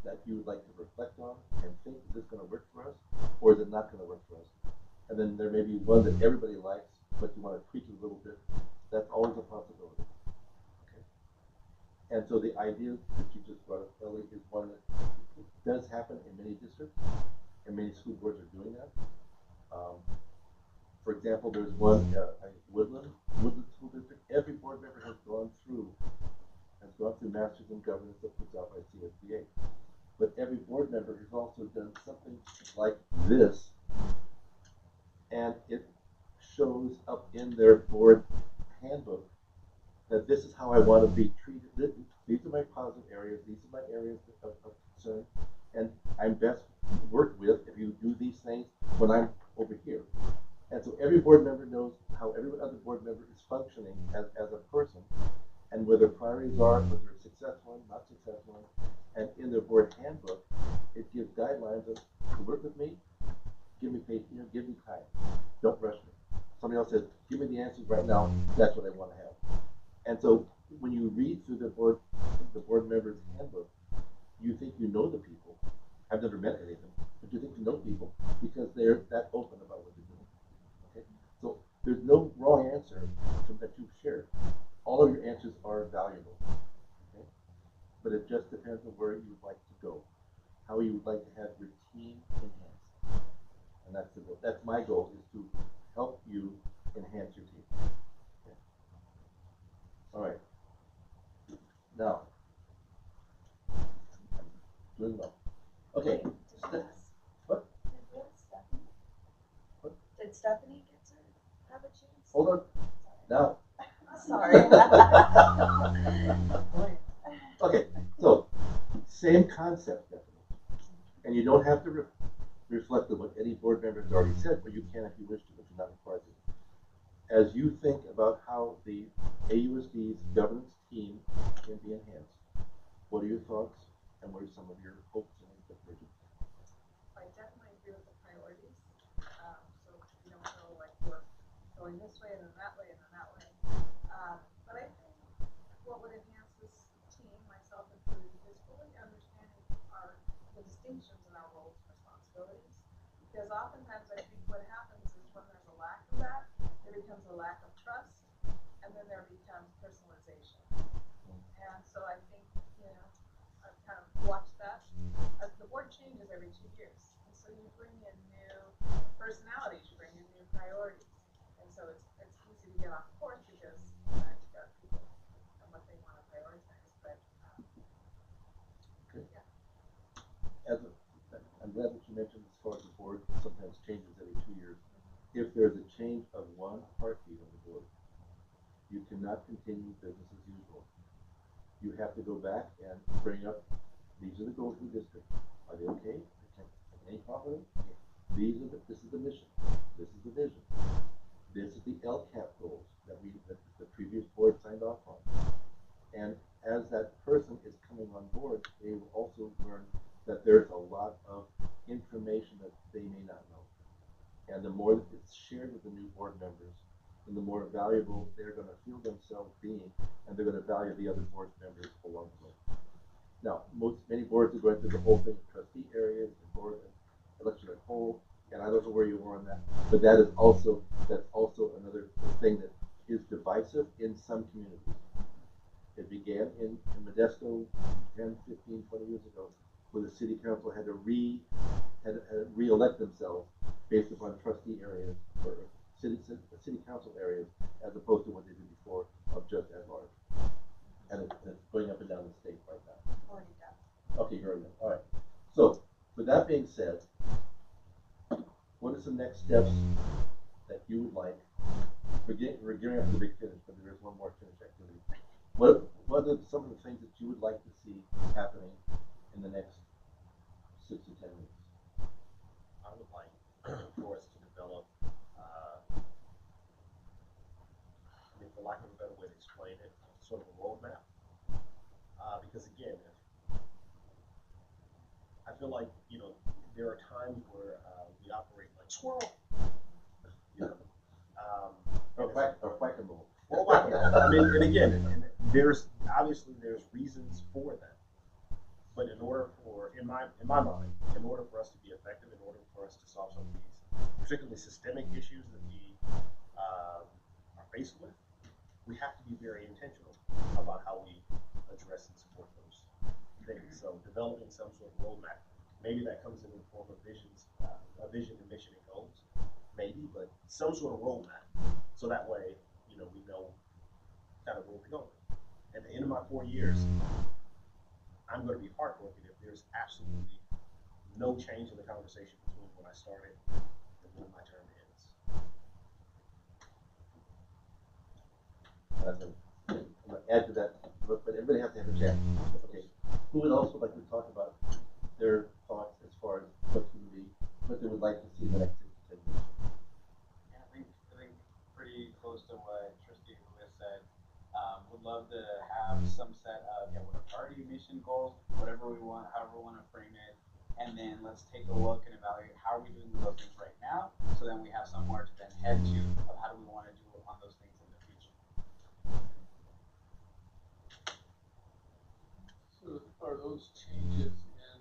that you would like to reflect on and think, is this going to work for us, or is it not going to work for us? And then there may be one that everybody likes, but you want to tweak it a little bit. That's always a possibility. Okay. And so the idea that you just brought up, Ellie, is one that does happen in many districts, and many school boards are doing that. For example, there's one Woodland School District. Every board member has gone through Masters in Governance that puts out by CSBA. But every board member has also done something like this, and it shows up in their board handbook that this is how I want to be treated. These are my positive areas. These are my areas of concern, and I'm best worked with if you do these things when I'm over here. And so every board member knows how every other board member is functioning as a person, and where their priorities are, whether they're successful, not successful. And in their board handbook, it gives guidelines of to work with me, give me patience, give me time, don't rush me. Somebody else says, give me the answers right now, that's what I want to have. And so when you read through the board member's handbook, you think you know the people. I've never met any of them, but you think you know people because they're that open about what they're doing. Okay? So there's no wrong answer that you've shared. All of your answers are valuable. Okay? But it just depends on where you would like to go, how you would like to have your team enhanced. And that's the goal. That's my goal, is to help you enhance your team. Okay. All right. Now, I'm doing well. Okay. What? What? Did Stephanie get to have a chance? Hold on. Now. Sorry. Okay. So, same concept, definitely. And you don't have to reflect on what any board member has already said, but you can if you wish to, but you're not required to. As you think about how the AUSD's governance team can be enhanced, what are your thoughts and what are some of your hopes and expectations? I definitely agree with the priorities. So you don't go like we're going this way and then that way and then that way. But I think what would enhance this team, myself included, is fully understanding our distinctions in our roles and responsibilities. Because oftentimes I think what happens is when there's a lack of that, there becomes a lack of trust, and then there becomes personalization. And so I think, I've kind of watched that. The board changes every 2 years. And so you bring in new personalities, you bring in new priorities. And so it's easy to get off course because you've got people and what they want to prioritize. But Okay. yeah. I'm glad that you mentioned as far as the board sometimes changes every 2 years. If there's a change of one heartbeat on the board, you cannot continue business as usual. You have to go back and bring up, these are the goals of the district. Are they okay? Any problem? This is the mission. This is the vision. This is the LCAP goals that the previous board signed off on. And as that person is coming on board, they will also learn that there's a lot of information that they may not know. And the more that it's shared with the new board members, and the more valuable they're going to feel themselves being, and they're going to value the other board members along the way. Now, many boards are going through the whole thing of trustee areas, and board election at whole, and I don't know where you are on that, but that's also another thing that is divisive in some communities. It began in Modesto 10, 15, 20 years ago, where the city council had to re-elect themselves based upon trustee areas or city council areas, as opposed to what they did before of just at large. And it's going up and down the state right now. Already done. Okay, you're right. All right. So, with that being said, what are some next steps that you would like? We're gearing up to the big finish, but there is one more finish activity. What are some of the things that you would like to see happening in the next 6 to 10 weeks? I would like for us to develop, for lack of a better way to explain it, sort of a roadmap. Because again, I feel like, there are times where we operate like squirrel, Or whack-a-mole. Or whack-a-mole. I mean, and again, there's reasons for that. But in order for, in my mind, in order for us to be effective, in order for us to solve some of these particularly systemic issues that we are faced with, we have to be very intentional about how we address and support those things. So developing some sort of roadmap, maybe that comes in the form of visions, a vision and mission and goals, maybe, but some sort of roadmap. So that way, we know kind of where we're going. At the end of my 4 years, I'm going to be heartbroken if there's absolutely no change in the conversation between when I started and when my term ends. I'm going to add to that, but everybody has to have a chance. Okay. Who would also like to talk about their thoughts as far as what they would like to see in the next 6 to 10 years? Yeah, I think pretty close to what Trustee Lewis said. Would love to have some set of what are party mission goals, whatever we want, however we want to frame it, and then let's take a look and evaluate how are we doing those things right now, so then we have somewhere to then head to of how do we want to do on those things in the future. So are those changes in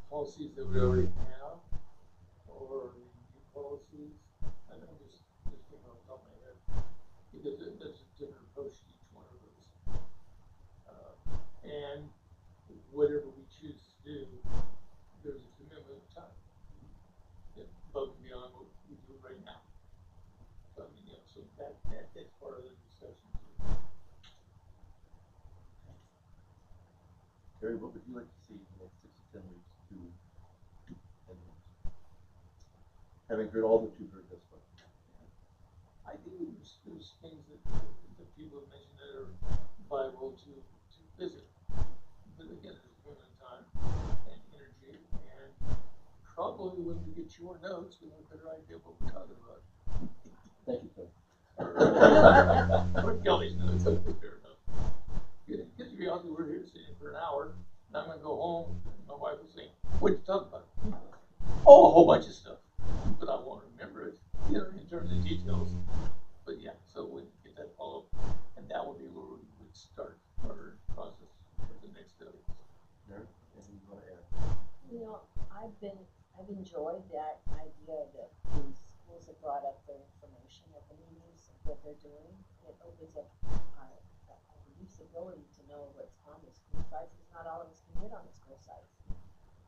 policies that we already have, or new policies? I know just came off the top of my head, because there's a different approach to each one of those. And whatever we choose to do, there's a commitment of time above and beyond what we do right now. So I mean, so that's part of the discussion too. Gary, what would you like to see in the next 6 to 10 weeks to 10 weeks? Having heard all that you've heard this far. I think there's things that people have mentioned that are viable to visit. But again, there's a point in time and energy, and probably when we get your notes, we'll have a better idea of what we're talking about. Thank you, Phil. Or Kelly's notes, I think fair enough. Because to be honest, we're here sitting for an hour, and I'm gonna go home, and my wife will say, "What'd you talk about?" Oh, a whole bunch of stuff, but I won't remember it, in terms of details. But yeah, so we get that follow-up, and that would be where we would start our process for the next study. Mary, anything you want to add? You know, I've enjoyed that idea that the schools have brought up their information at the meetings of what they're doing. It opens up our youth's ability to know what's on the school sites, because not all of us can get on the school sites.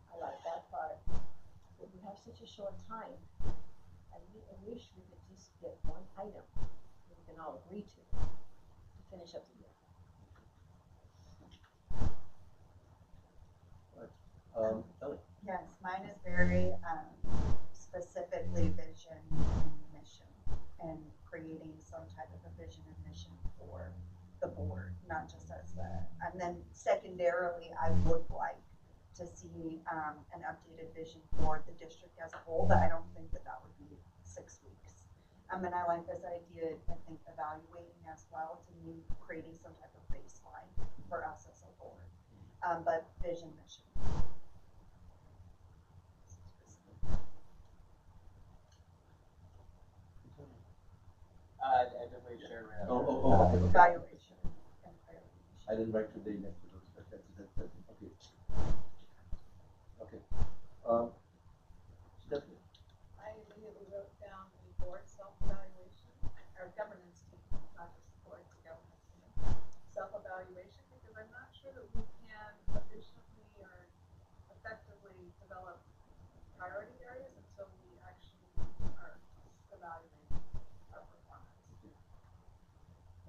I like that part, but we have such a short time. I wish we could just get one item that we can all agree to finish up the year. Ellie? Yes, mine is very specifically vision and mission, and creating some type of a vision and mission for the board, not just as the, and then secondarily, I would like to see an updated vision for the district as a whole, but I don't think that would be 6 weeks. And I like this idea, I think, evaluating as well, to me, creating some type of baseline for us as a board, but vision, mission. I definitely share that. Okay. Evaluation and prioritization. I didn't write your day next to those. Okay. Okay. Stephanie? I immediately wrote down the board self-evaluation, or governance team, not just the board, the governance team. Self-evaluation, because I'm not sure that we can efficiently or effectively develop priority areas until we actually are evaluating our performance.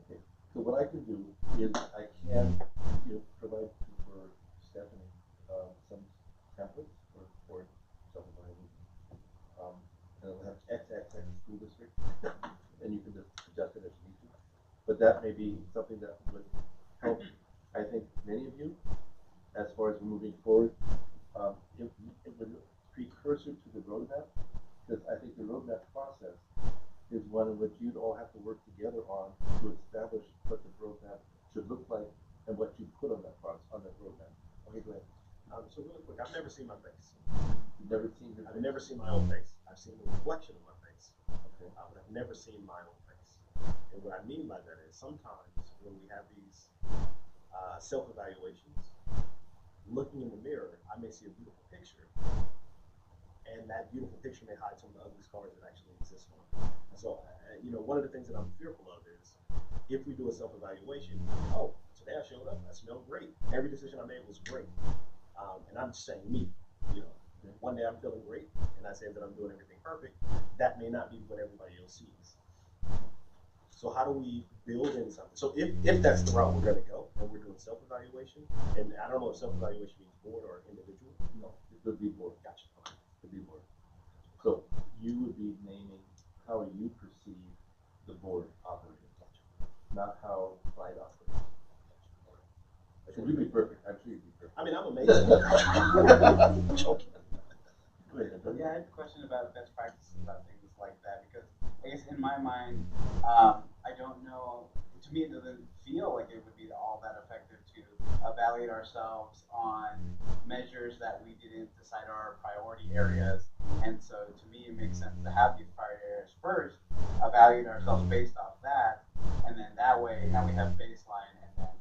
Okay, so what I can do is I can provide for Stephanie some templates for self-evaluation. And it'll have XXX school district, and you can just adjust it as you need to. But that may be something that would help, I think, many of you as far as moving forward. It would precursor to the roadmap, because I think the roadmap process is one in which you'd all have to work together on to establish what the roadmap should look like and what you put on that process, on that roadmap. Okay, go ahead. So really quick, I've never seen my face. You've never seen your I've never seen my own face. I've seen the reflection of my face, Okay. but I've never seen my own face. And what I mean by that is sometimes when we have these self-evaluations, looking in the mirror, I may see a beautiful picture, and that beautiful picture may hide some of the ugly scars that actually exist on it. And so, one of the things that I'm fearful of is if we do a self-evaluation, oh, today I showed up, I smelled great. Every decision I made was great. And I'm just saying me, one day I'm feeling great, and I say that I'm doing everything perfect. That may not be what everybody else sees. So how do we build in something? So if that's the route we're going to go, and we're doing self-evaluation, and I don't know if self-evaluation means board or individual. No, it would be board. Gotcha. Okay. It would be board. So you would be naming how you perceive the board operating, not how Clyde operates. Should you be perfect? I'm sure you'd be perfect. I mean, I'm amazing. I'm joking. Go ahead. Yeah, I had a question about best practices about things like that, because I guess in my mind, I don't know, to me it doesn't feel like it would be all that effective to evaluate ourselves on measures that we didn't decide are our priority areas. And so to me it makes sense to have these priority areas first, evaluate ourselves based off that, and then that way now we have baseline and then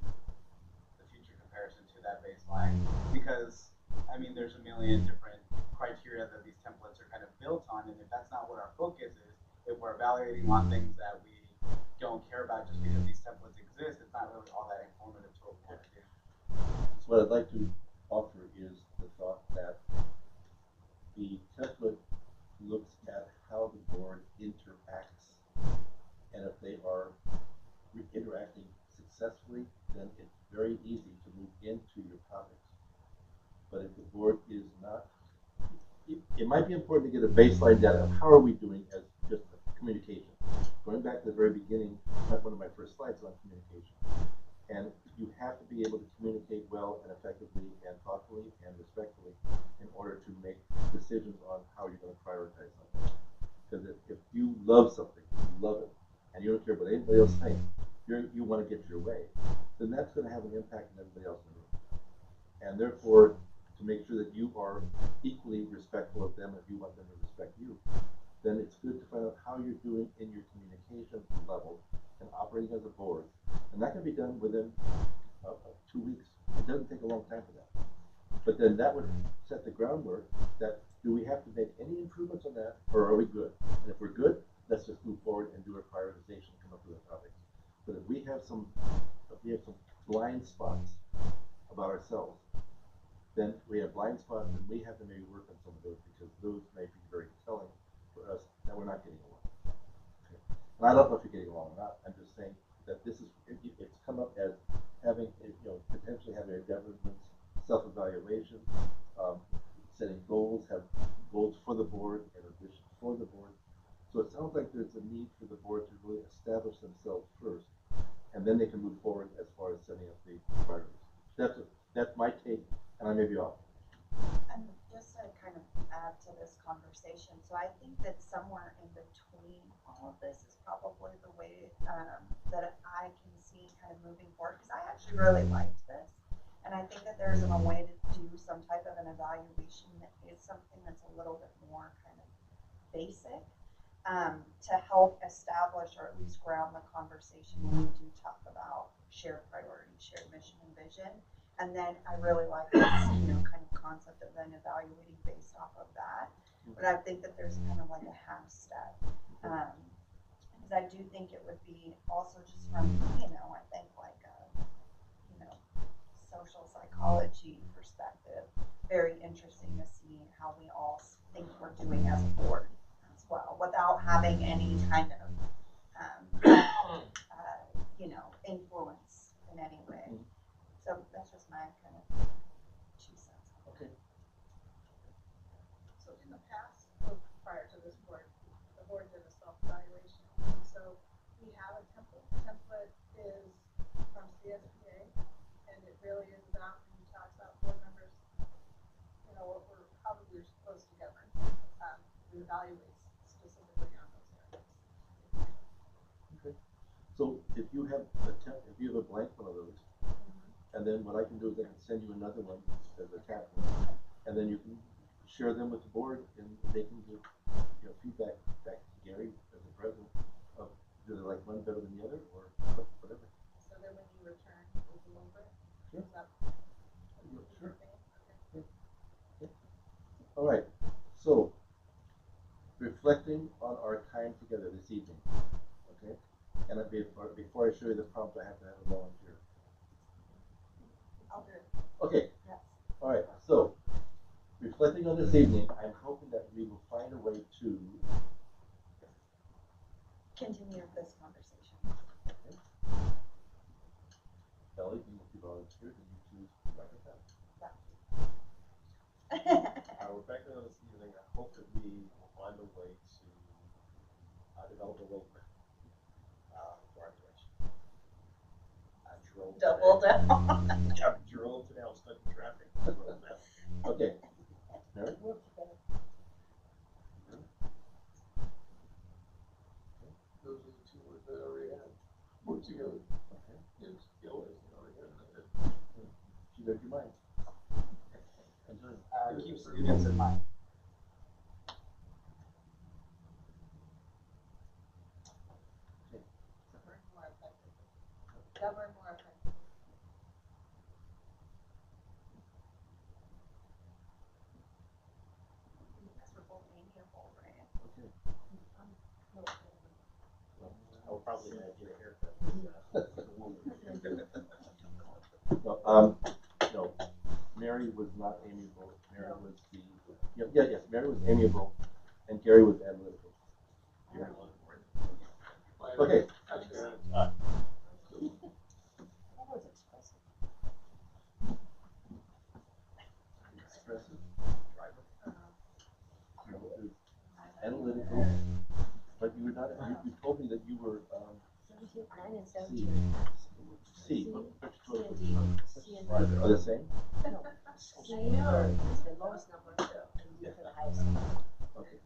the future comparison to that baseline. Because I mean there's a million different criteria that these templates are kind of built on, and if that's not what our focus is, if we're evaluating on things that we don't care about just because these templates exist, it's not really all that informative to what we want to do. So what I'd like to offer is the thought that the template looks at how the board interacts, and if they are interacting successfully, then it's very easy to move into your topics. But if the board is not, it might be important to get a baseline data of how are we doing as just communication. Going back to the very beginning, one of my first slides on communication. And you have to be able to communicate well and effectively and thoughtfully and respectfully in order to make decisions on how you're going to prioritize something. Because if you love something, you love it, and you don't care what anybody else thinks, you want to get your way, then that's going to have an impact on everybody else in the room. And therefore, to make sure that you are equally respectful of them if you want them to respect you, then it's good to find out how you're doing in your communication level and operating as a board. And that can be done within 2 weeks. It doesn't take a long time for that. But then that would set the groundwork that, do we have to make any improvements on that, or are we good? And if we're good, let's just move forward and do a prioritization, come up with a topic. But if we have some blind spots about ourselves, then we have blind spots, and we have to maybe work on some of those, because those may be very telling for us that we're not getting along. Okay. And I don't know if you're getting along or not. I'm just saying that this is, it's come up as having, potentially having a governance self-evaluation, setting goals, have goals for the board and a vision for the board. So it sounds like there's a need for the board to really establish themselves first, and then they can move forward as far as setting up the priorities. That's my take, and I may be off. And just to kind of add to this conversation, so I think that somewhere in between all of this is probably the way that I can see kind of moving forward, because I actually really liked this. And I think that there's a way to do some type of an evaluation that is something that's a little bit more kind of basic, to help establish or at least ground the conversation when we do talk about shared priorities, shared mission and vision. And then I really like this, kind of concept of then evaluating based off of that. But I think that there's kind of like a half step. Because I do think it would be also just from, I think like social psychology perspective, very interesting to see how we all think we're doing as a board as well, without having any kind of, influence in any way. So that's just my kind of 2 cents. Okay. So in the past, prior to this board, the board did a self-evaluation. So we have a template. The template is from CSPA, and it really is about, when you talk about board members, how we're supposed to govern. We evaluate specifically on those areas. Okay. So if you have a blank one of those, and then what I can do is I can send you another one as a attachment, and then you can share them with the board, and they can give feedback back to Gary as the president of, do they like one better than the other, or whatever. So then when you return, we'll go over it. Sure. Is that Sure. okay? Okay. All right. So reflecting on our time together this evening. Okay. And before I show you the prompt, I have to have a volunteer. I'll do it. Okay. Yes. All right. So, reflecting on this evening, I'm hoping that we will find a way to Continue this conversation. Okay. Ellie, you will be volunteered, and you choose to write it down. Reflecting on this evening, I hope that we will find a way to develop a roadmap for our direction. Double down. Yeah, drove today, I was stuck in traffic. Roadmap. Okay. Mary? Work together. Those are the 2 words that I already had. Work together. Okay. It's skill, already had that. She read your mind. Enjoy. Keep students in mind. Okay. Govern more effectively. Govern more effectively. You guys were both amiable, right? Okay. I will probably get a haircut. No, Mary was not amiable. Mary was yes, Mary was amiable, and Gary was analytical. Yeah. Okay. Actually, I had That was expressive. Expressive, Driver. you know, it was analytical, but you were not. You told me that you were 9 and C. 17. C. Which C was and D. C and D. are the same? No. C is the lowest number, and D for the highest number. Okay.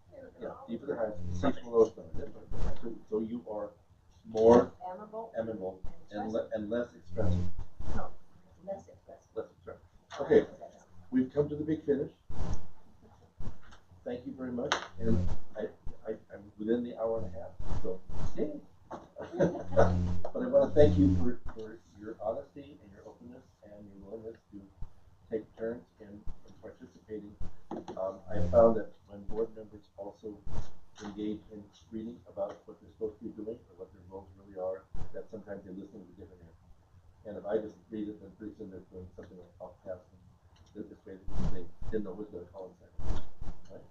Yeah, D for the highest, C for the lowest number. So you are more Amiable and less expressive. No, less expressive. Less expressive. Okay, we've come to the big finish. Thank you very much, and I'm within the hour and a half, so yay. But I want to thank you for your honesty and your openness and your willingness to take turns in participating. I found that when board members also engage in reading about what they're supposed to be doing or what their roles really are, that sometimes they listen with a different ear. And if I just read it, then pretty soon they're doing something like off task. This way they didn't know who's going to call in second. Right?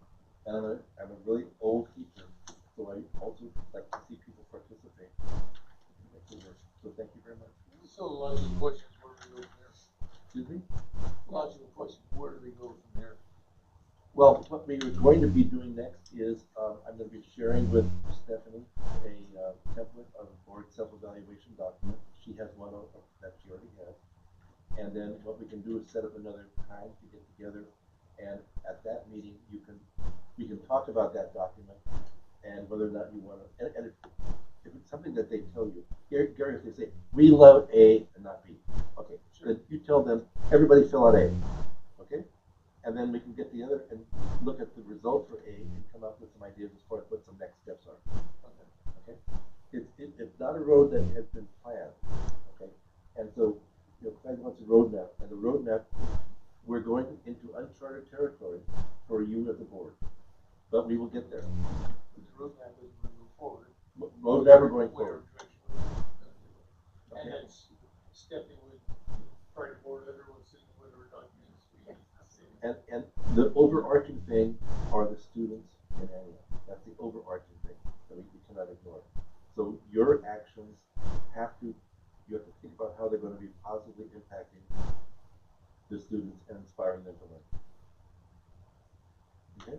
And I'm a really old teacher, so I also like to see people participate. So thank you very much. So logical question, where do we go from there? Excuse me? Logical question, where do we go from there? Well, what we are going to be doing next is I'm going to be sharing with Stephanie a template of a board self-evaluation document. She has one that she already has. And then what we can do is set up another time to get together. And at that meeting, we can talk about that document and whether or not you want to. And if it's something that they tell you, Gary, if they say, we love A and not B. Okay, so then you tell them, everybody fill out A. Okay? And then we can get together and look at the result for A and come up with some ideas as far as what some next steps are. Okay? It's not a road that has been planned. Okay? And so, Craig wants a roadmap, and the roadmap, we're going into uncharted territory for you as a board. But we will get there. The roadmap is going to go forward. Roadmap we're going forward. And that's Stephanie would write a board letter, we'll see whatever documents we have. And the overarching thing are the students in Antioch. That's the overarching thing that we cannot ignore. So your actions you have to think about how they're going to be positively impacting the students and inspiring them to learn. Okay?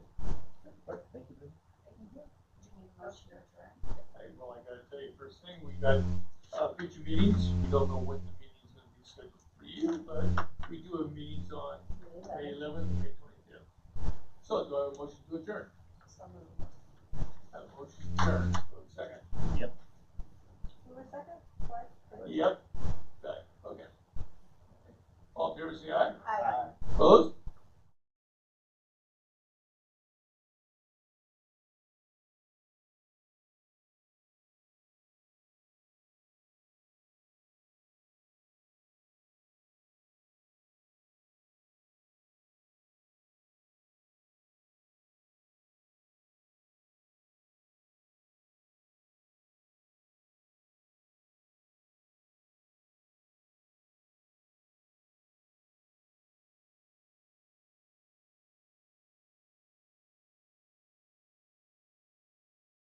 All right, thank you, Ben. Well, I gotta tell you, first thing, we got future meetings. We don't know when the meeting is gonna be scheduled for you, but we do have meetings on May 11th, May 25th. So do I have a motion to adjourn? I have a motion to adjourn. Do I have a second? Yep. Who was second? What? Yep. Okay. All in favor, say aye. Aye. Opposed?